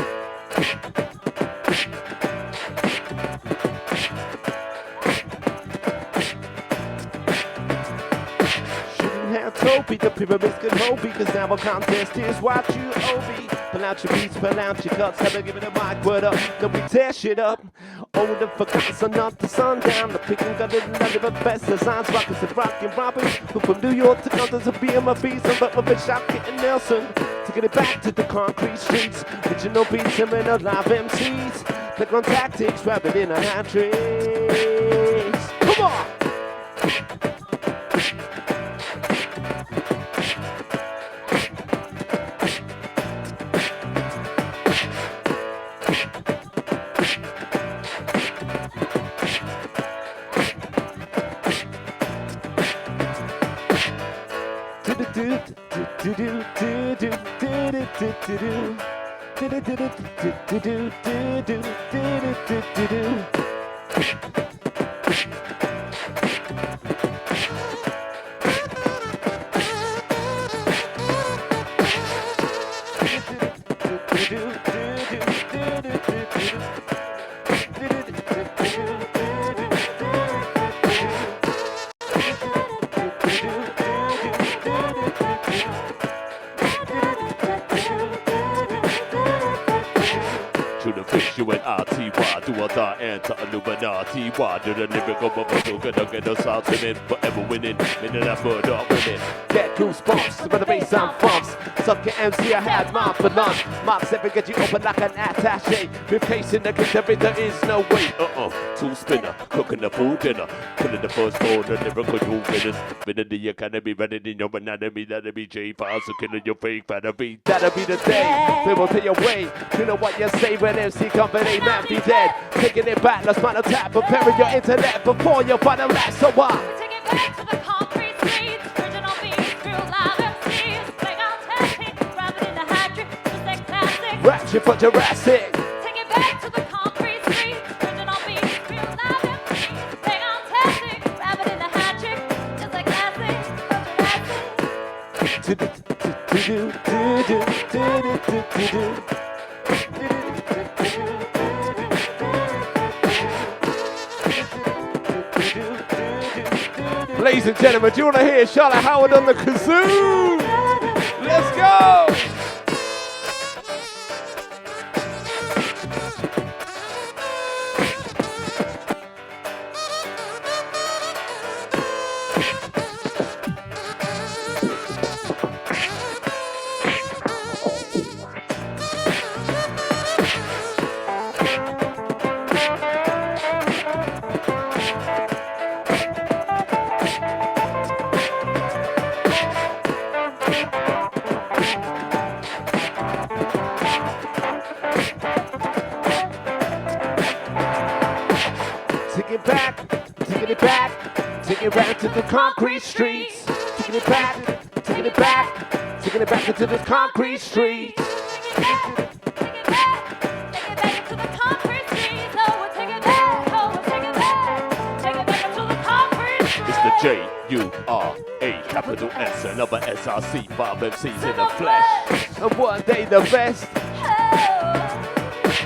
Toby, the pyramids can hold because now a contest is what you owe me. Pull out your beats, pull out your cuts, have to give it a mic, word up, then we tear shit up. Older forgotten, sun up to sundown, the picking got it, none of the best designs, rockets and rockin' robbers. Who from New York to London to BMFB, some but my bitch out getting Nelson. Taking it back to the concrete streets, original beats and men alive MCs. Playground tactics, rapping in a hat tricks. Come on! To the fish, you and RTY, do or die, enter Illuminati. Why do the lyrical motherfucker gonna get us out in it? Forever winning, minute after the winning. Get goosebumps when the bass sound thumps. Suck your MC, I had mine for lunch. Marks ever get you open like an attache. With case in the kitchen, there is no way. Two spinner, cooking the full dinner. Killing the first ball, the lyrical two winners. Winning the academy, running in your anatomy. That'll be J-Files, so killing your fake vanity. That'll be the day. They will take your way. You know what you say when MC company man be dead. Taking it back, let's find a tap. Preparing your internet before you find a rap. So what? Take it back to the concrete streets, original beats, real live MCs. Playing out testing, rapping in the hat trick, just like classic. Ratchet for Jurassic. Take it back to the concrete streets, original beats, real live MCs. Playing out testing, rapping in the hat trick, just like classic, Ladies and gentlemen, do you want to hear Charlotte Howard on the kazoo? Let's go! Take it back to the concrete streets. Taking it back into the concrete streets. It's the J-U-R-A, capital S, another SRC, 5 MCs in the flesh. And one day the best.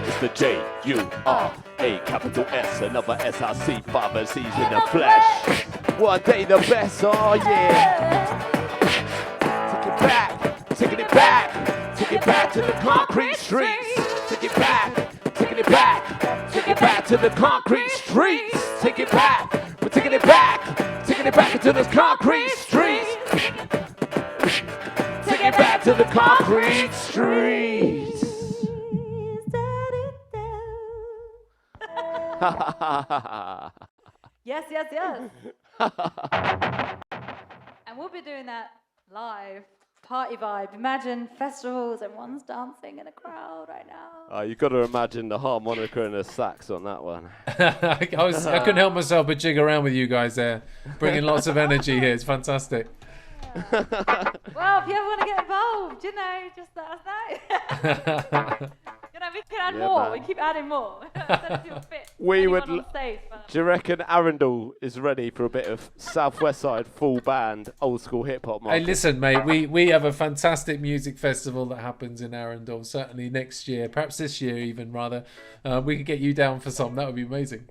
It's the J-U-R-A, capital S, another SRC, 5 MCs in the flesh. One day the best, oh yeah. Taking it back to the concrete streets. Take it back to the concrete streets. Take it back, we're taking it back into the concrete streets. Take it back to the concrete streets. Yes. And we'll be doing that live. Party vibe. Imagine festivals, everyone's dancing in a crowd right now. Oh, you've got to imagine the harmonica and the sax on that one. I couldn't help myself but jig around with you guys there, bringing lots of energy here. It's fantastic. Well, if you ever want to get involved, just let us know. We can add more. Man. We keep adding more. We would. On stage, Do you reckon Arundel is ready for a bit of Southwest Side full band old school hip hop? Hey, listen, mate. We have a fantastic music festival that happens in Arundel. Certainly next year, perhaps this year even rather. We could get you down for some. That would be amazing.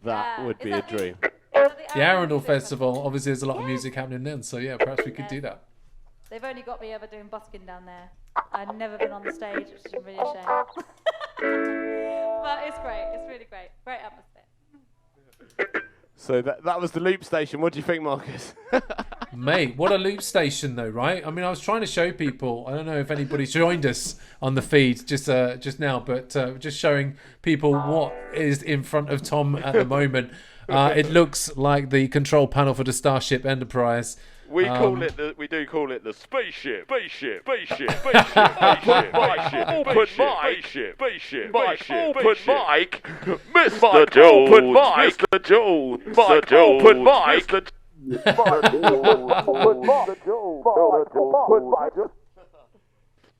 That would be a dream. The Arundel Festival. Obviously, there's a lot of music happening then. So yeah, perhaps we could do that. They've only got me ever doing busking down there. I've never been on the stage, which is really a shame. But it's great. It's really great. Great atmosphere. So that was the loop station. What do you think, Marcus? Mate, what a loop station though, right? I mean, I was trying to show people. I don't know if anybody's joined us on the feed just now, but just showing people what is in front of Tom at the moment. It looks like the control panel for the Starship Enterprise. We do call it the spaceship, spaceship, spaceship, spaceship, spaceship, open mic, open mic, Mr. Jones, Mr. Jones, open mic,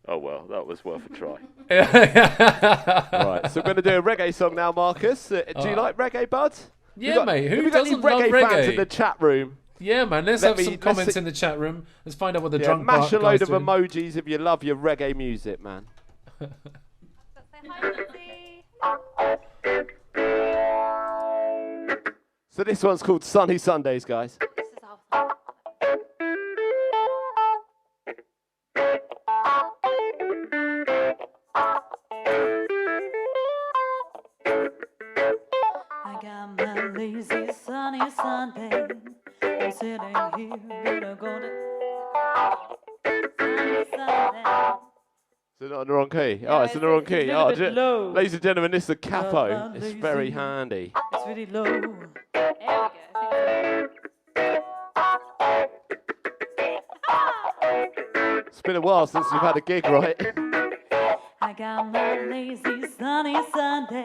Oh well, that was worth a try. Right, so we're going to do a reggae song now, Marcus. Do you like reggae, bud? Yeah, mate. Who have you got doesn't any love reggae fans reggae? in the chat room? Yeah, man. Let's have some comments in the chat room. Let's find out what the drunk mash a load guys of doing. emojis if you love your reggae music, man. Say hi, Lindsay. So this one's called Sunny Sundays, guys. This is our I got my lazy sunny Sunday. I'm sitting here in a golden sunny Sunday. Is it not in the wrong key? Yeah, It's in the wrong it's key. a little bit low. Ladies and gentlemen, this is the capo. It's lazy. very handy. It's really low. There we go. It's been a while since we've had a gig, right? I got my lazy sunny Sunday.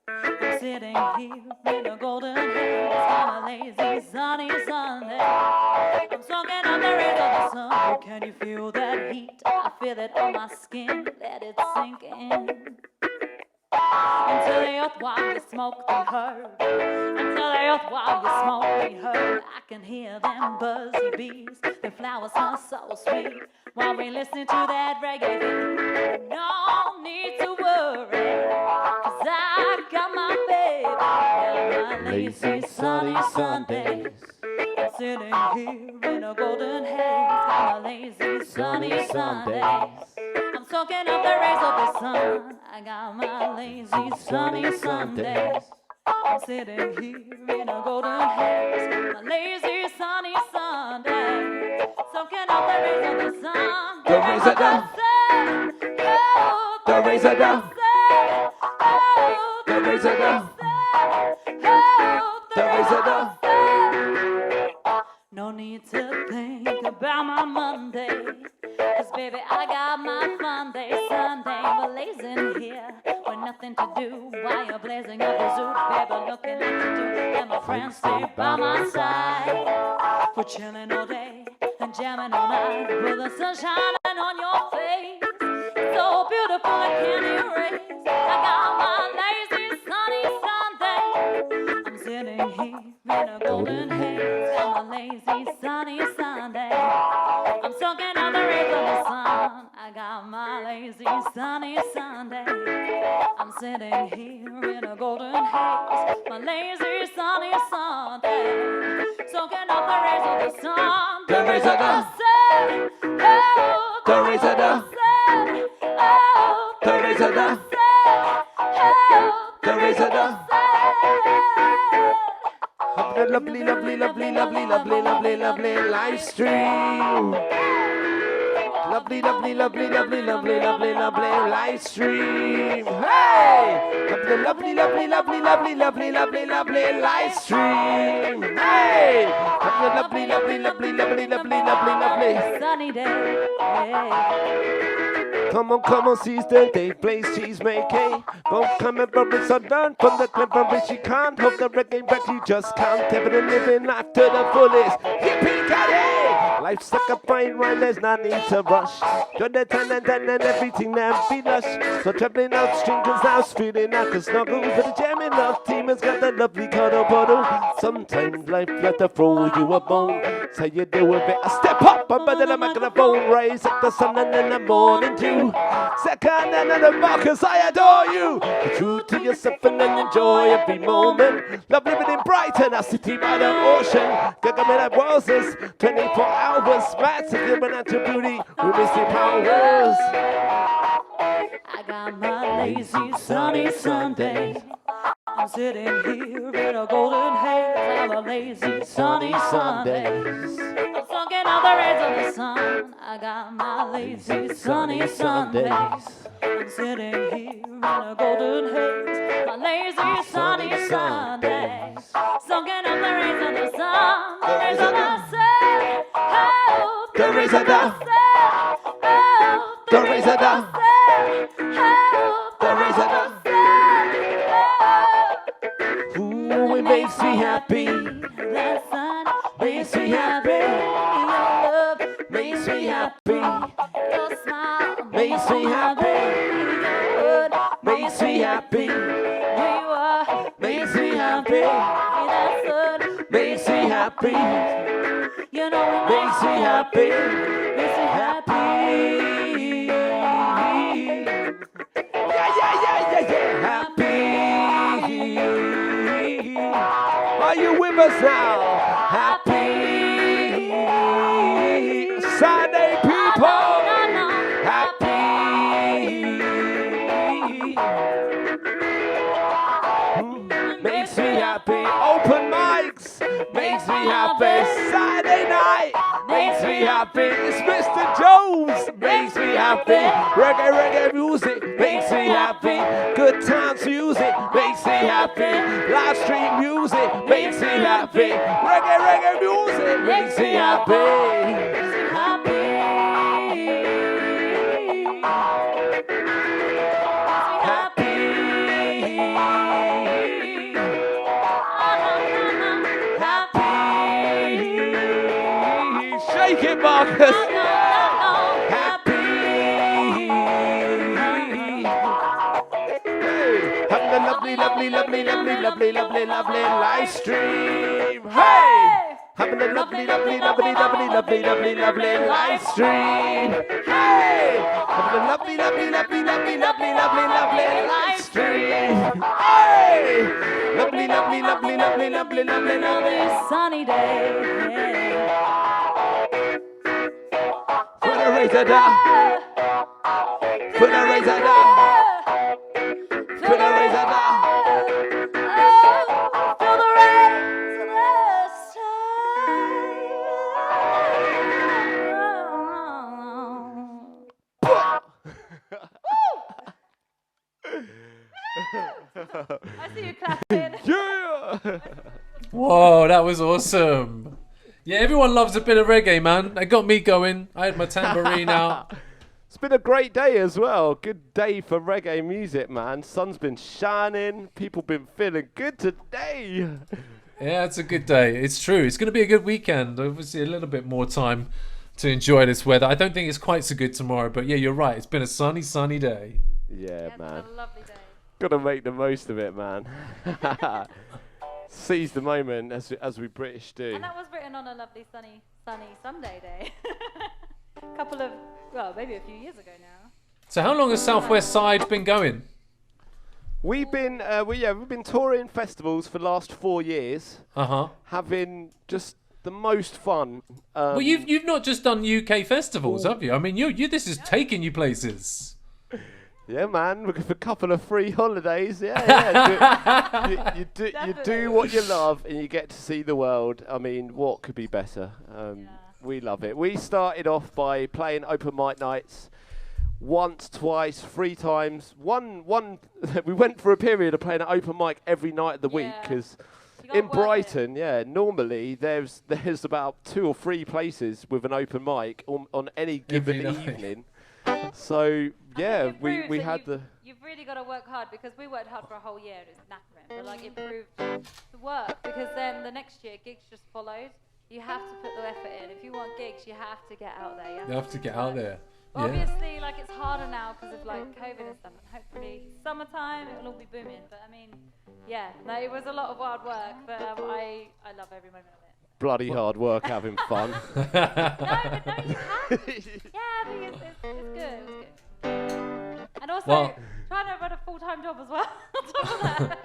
I'm sitting here in a golden haze. Got my lazy sunny Sunday. I'm soaking up the rays of the sun. Oh, can you feel that heat? I feel it on my skin. Let it sink in. Until the earth while you smoke be heard. Until the earth while you smoke be heard. I can hear them buzzy bees. The flowers are so sweet. While we listen to that reggae beat. No need to worry. 'Cause I got my baby. Got my lazy sunny Sundays. I'm sitting here in a golden haze. Got my lazy sunny Sundays. I'm soaking up the rays of the sun. I got my lazy sunny Sundays. I'm sitting here in a golden haze. My lazy sunny Sunday. Soaking up the rays of the sun. The rays of the The rays of the The rays of the The rays of the No need to think about my Monday. 'Cause baby, I got my fun day, Sunday. We're lazing here with nothing to do while you're blazing up the zoo. Baby, looking at you do. And my friends stay by my side. We're chilling all day and jamming all night with the sun shining on your face. It's so beautiful I can't erase. I got my lazy sunny Sunday. I'm sitting here in a golden haze. Got my lazy sunny Sunday. I'm soaking up the rays of the sun. I got my lazy sunny Sunday. I'm sitting here in a golden haze. My lazy sunny Sunday. Soaking up the rays of the sun. The rays of the sun. Oh, The rays of the sun. Oh, The rays of the oh, The rays of the sun. Have a lovely, lovely, lovely, lovely, lovely, lovely, lovely live stream. Lovely, lovely, lovely, lovely, lovely, lovely, lovely live stream. Hey! Have a lovely, lovely, lovely, lovely, lovely, lovely, lovely live stream. Hey! Have a lovely, lovely, lovely, lovely, lovely, lovely, lovely. Sunny day. Yeah. Come on, seize the day, blaze cheese making. Don't come and rub it sunburn from the clever which you can't. Hope the reggae back you just can't. Ever living life to the fullest. Yippee-ki-yay! Life's like a fine wine, there's no need to rush. Join the 10 and everything there be lush. So traveling outstream, cause now it's feeling like a snuggle. For the jamming love team has got that lovely cuddle bottle. Sometimes life let to throw you a bone. So you do with it. I step up, I'm better than microphone. Raise up the sun and in the morning dew. Second and the Marcus, I adore you. Be true to yourself and then enjoy every moment. Love living in Brighton, a city by the ocean. Gagamin roses, 24 hours. Mad to give an natural beauty with misty powers. I got my lazy sunny Sunday. I'm sitting here in a golden haze. I have a lazy sunny Sunday. I'm soaking up the rays of the sun. I got my lazy sunny Sundays. I'm sitting here in a golden haze. My lazy sunny Sundays. Soaking up the rays of the sun. The rays of the sun. razor down. The razor down. The razor down. Ooh, it makes me happy. Makes me happy. Makes me happy. Makes me happy. Makes me happy. Makes me happy. Makes me happy. You know it Makes me happy. makes me happy. Yeah. Happy. Are you with us now? Happy. Sunday people. Happy. Makes me happy. Open mics. Makes me happy. Saturday night. Makes me happy. It's Mr. Jones. Makes me happy. Reggae music. Makes me happy. Good times music. Makes me happy. Live stream music. Makes me happy. Reggae music. Makes me happy. Shake it, Marcus. Happy. Having a lovely live stream. Hey! Having a lovely live stream. Hey! Having a lovely live stream. Hey! Lovely Sunny day. Put a razor down. Put a razor down. Put a razor down. Feel the rays of I see you clapping. Yeah! Whoa, that was awesome. Yeah, everyone loves a bit of reggae, man. It got me going. I had my tambourine out. It's been a great day as well. Good day for reggae music, man. Sun's been shining. People been feeling good today. Yeah, it's a good day. It's true. It's going to be a good weekend. Obviously, a little bit more time to enjoy this weather. I don't think it's quite so good tomorrow, but yeah, you're right. It's been a sunny day. Yeah, It's man. been a lovely day. Gotta make the most of it, man. Seize the moment, as we British do. And that was written on a lovely sunny Sunday day. Couple of, well, maybe a few years ago now. So how long has Southwest Side been going? We've been touring festivals for the last 4 years, Uh-huh. having just the most fun. Well, you've not just done UK festivals, have you? I mean, you this is taking you places. Yeah, man, with a couple of free holidays. Yeah. You do what you love, and you get to see the world. I mean, what could be better? We love it. We started off by playing open mic nights once, twice, 3 times. One. We went for a period of playing an open mic every night of the week because in Brighton, normally there's about 2 or 3 places with an open mic on any given evening. So yeah, we had the. You've really got to work hard because we worked hard for a whole year. It was knackering, but like it proved to work because then the next year gigs just followed. You have to put the effort in. If you want gigs, you have to get out there. You have to get out there. But obviously, like it's harder now because of like COVID and stuff. And hopefully, summertime it'll all be booming. But I mean, yeah, no, it was a lot of hard work, but I love every moment of it. Bloody hard work having fun. No, but no, you can. Yeah, because it's good. It was good. And also trying to run a full-time job as well on top of that.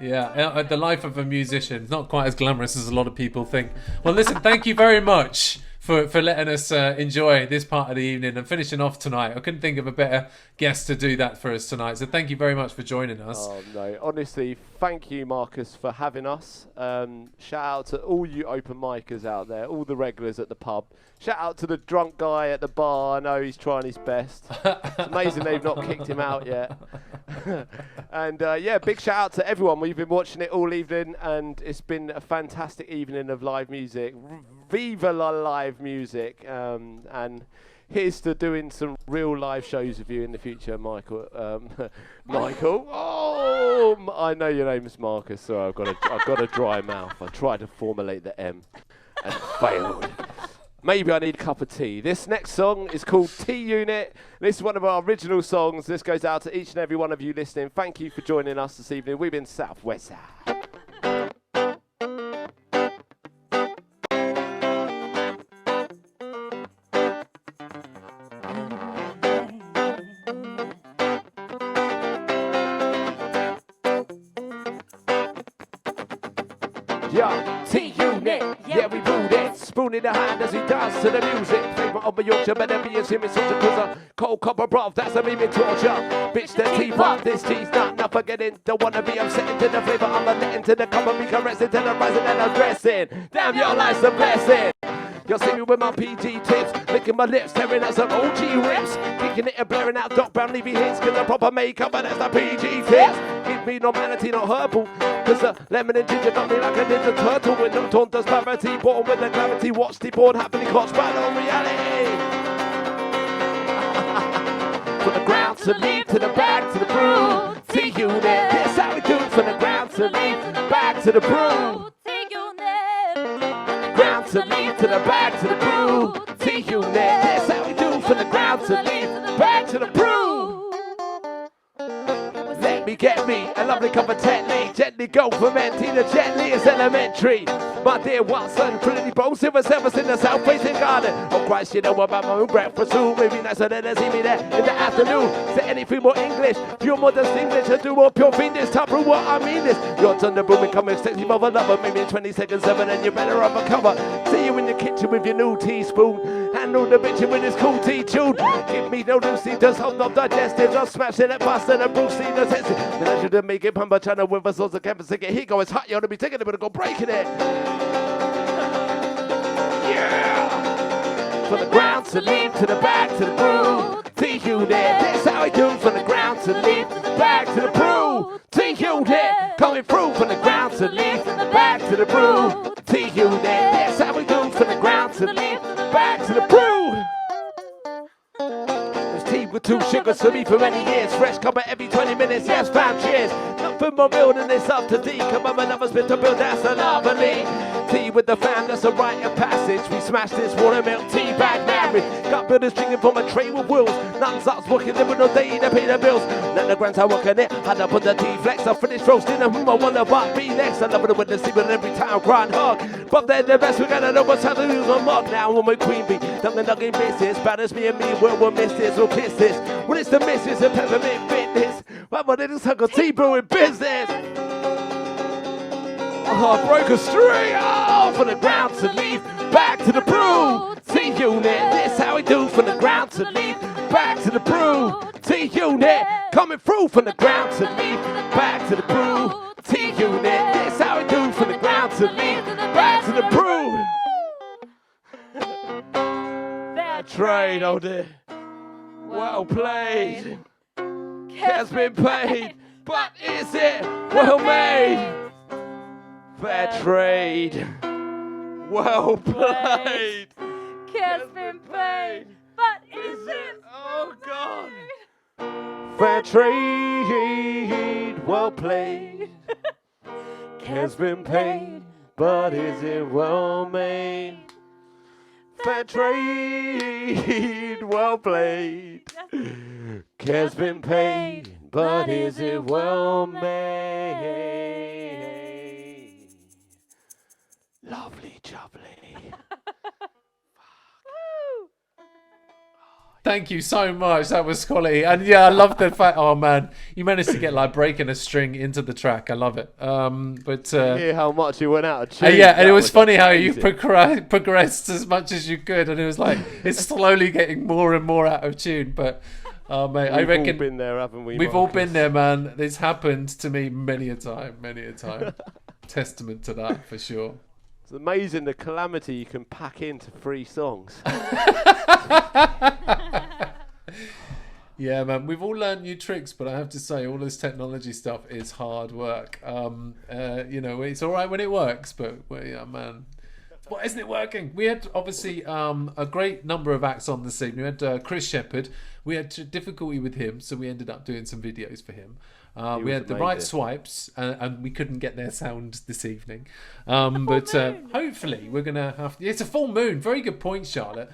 Yeah, the life of a musician is not quite as glamorous as a lot of people think. Well, listen, thank you very much for letting us enjoy this part of the evening and finishing off tonight. I couldn't think of a better guest to do that for us tonight. So thank you very much for joining us. Oh, no. Honestly, thank you, Marcus, for having us. Shout out to all you open micers out there, all the regulars at the pub. Shout out to the drunk guy at the bar. I know he's trying his best. It's amazing they've not kicked him out yet. And yeah, big shout out to everyone. We've been watching it all evening, and it's been a fantastic evening of live music. Viva la live music. And here's to doing some real live shows with you in the future, Michael. Michael. Oh, I know your name is Marcus. Sorry, I've got a dry mouth. I tried to formulate the M and failed. Maybe I need a cup of tea. This next song is called T-Unit. This is one of our original songs. This goes out to each and every one of you listening. Thank you for joining us this evening. We've been Southwest Side. Yo, T-Unit, yeah, we boot it. Spoon in the hand as we dance to the music. Flavor of a Yorkshire, better be a Jimmy Soldier, cause a cold copper broth, that's a meme torture. Bitch, the teapot, this cheese not forgetting. Don't wanna be upsetting to the flavor, I'm a letting to the cover, be caressing to the rising and addressing. Damn, your life's a blessing. You'll see me with my PG tips, licking my lips, tearing out some OG rips, kicking it and blaring out Doc Brown, leaving hits, cause the proper makeup, and that's the PG tips. Give me normality, not herbal, cause the lemon and ginger got me like a ninja turtle with no taunt disparity, born with the gravity, watch the board happily caught by no reality. From the ground to lead to the back to the brew, T-Unit, this how we do it. From the ground to lead back to the brew. Ground to lead to the back to the brew. T-Unit, that's how we do. From the ground to lead back to the brew. Let me get me a lovely cup of Tetley. Gently go fermenting the gently is elementary. My dear Watson, Trinity Bowl, Silver Service in the South Facing Garden. Oh Christ, you know about my own breakfast too. Maybe nicer than to see me there in the afternoon. Say anything more English, few more distinguished, and do more pure fiendish. Top through what I mean this. Your thunder booming coming sexy mother lover. Maybe in 20 seconds, 7, and you better undercover. See you in the kitchen with your new teaspoon. Handle the bitchin' with this cool tea tune. Give me no Lucy, just hold up digestive. Just smashing it, busting and Bruce Lee, no sense. Then I should make it pump channel with a sauce of campus again. Here go, it's hot, you ought to be taking it, but go breaking it. Yeah! From the ground to lead to the back to the brew. T-Unit, that's how we do. From the ground to lead back to the brew. T-Unit, coming through. From the ground to lead back to the brew. T-Unit, that's how we do. From the ground to lead back to the brew. Tea with 2 sugars for me for many years. Fresh cover every 20 minutes, yes fam, cheers. Nothing more real than this up to D. Come on, another spit to build, that's a lovely. Tea with the fam, that's a rite of passage. We smash this watermilk tea bag marriage. Got builders drinking from a tray with wheels. Nothing stops working, living all day to pay the bills. None of the grants I work on it. Had up on the tea flex, I finished roasting them. I wonder what be next. I love it with the sea, but every time grind hard. But they're the best, we gotta know what's how to use my mug. Now I'm with Queen Bee, dunking ducking business. Bad as me and me, we'll miss this, we'll kiss this. When it's the missus and peppermint fitness, my money is Uncle Tea brewing business. Oh, I broke a string. Oh, from the ground to leave, back to the brew. T-Unit, this how we do. From the ground to leave, back to the brew. T-Unit, coming through. From the ground to leave, back to the brew. T-Unit, this how we do. From the ground to leave, back to the brew. That trade, oh dear. Well played, has been paid, but is it well made? Fair trade, well played, Has been paid, but is it? Oh God. Fair trade, well played, has been paid, but is it well made? Fair trade, well played. Has been paid, but is it well made? Lovely jubbly. Thank you so much. That was quality. And yeah, I love the fact, oh man, you managed to get like breaking a string into the track. I love it. Hear how much you went out of tune. Yeah, and it was funny how amazing. you progressed as much as you could. And it was like, it's slowly getting more and more out of tune. But mate, I reckon we've all been there, haven't we? We've all been there, man. It's happened to me many a time. Testament to that for sure. It's amazing the calamity you can pack into 3 songs. Yeah, man, we've all learned new tricks, but I have to say, all this technology stuff is hard work. You know, it's all right when it works, but well, yeah, man, Why isn't it working? We had obviously a great number of acts on this evening. We had Chris Shepherd. We had difficulty with him, so we ended up doing some videos for him. We had the Right Swipes, and we couldn't get their sound this evening. But hopefully we're gonna have. It's a full moon. Very good point, Charlotte.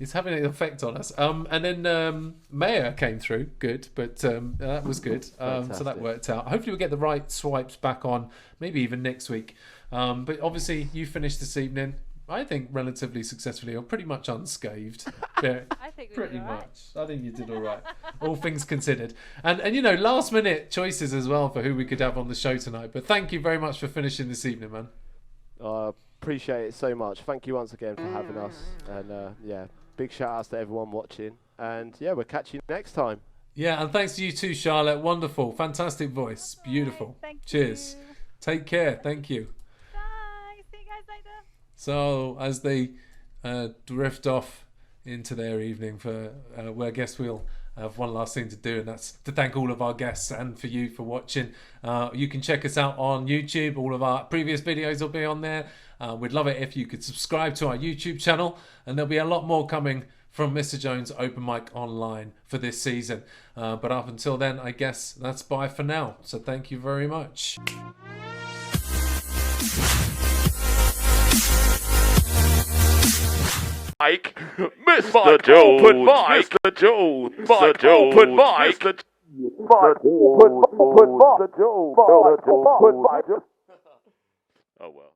It's having an effect on us. And then Maya came through, good, but that was good. So that worked out. Hopefully we'll get the Right Swipes back on, maybe even next week. But obviously you finished this evening, I think, relatively successfully, or pretty much unscathed. I think we pretty did all right. much. I think you did all right, all things considered. And you know, last minute choices as well for who we could have on the show tonight. But thank you very much for finishing this evening, man. Appreciate it so much. Thank you once again for having us. And big shout outs to everyone watching. And we'll catch you next time. Yeah, and thanks to you too, Charlotte. Wonderful, fantastic voice, beautiful. Thank Cheers. you. Take care. Thank you. Bye. See you guys later. So as they drift off into their evening, I guess we'll have one last thing to do, and that's to thank all of our guests and for you for watching. You can check us out on YouTube. All of our previous videos will be on there. We'd love it if you could subscribe to our YouTube channel, and there'll be a lot more coming from Mr. Jones Open Mic Online for this season. But up until then, I guess that's bye for now. So thank you very much. Mike, Mr. Jones, open mic, Mr. Jones, Mike, open mic, Mr. Jones, open mic. Oh well.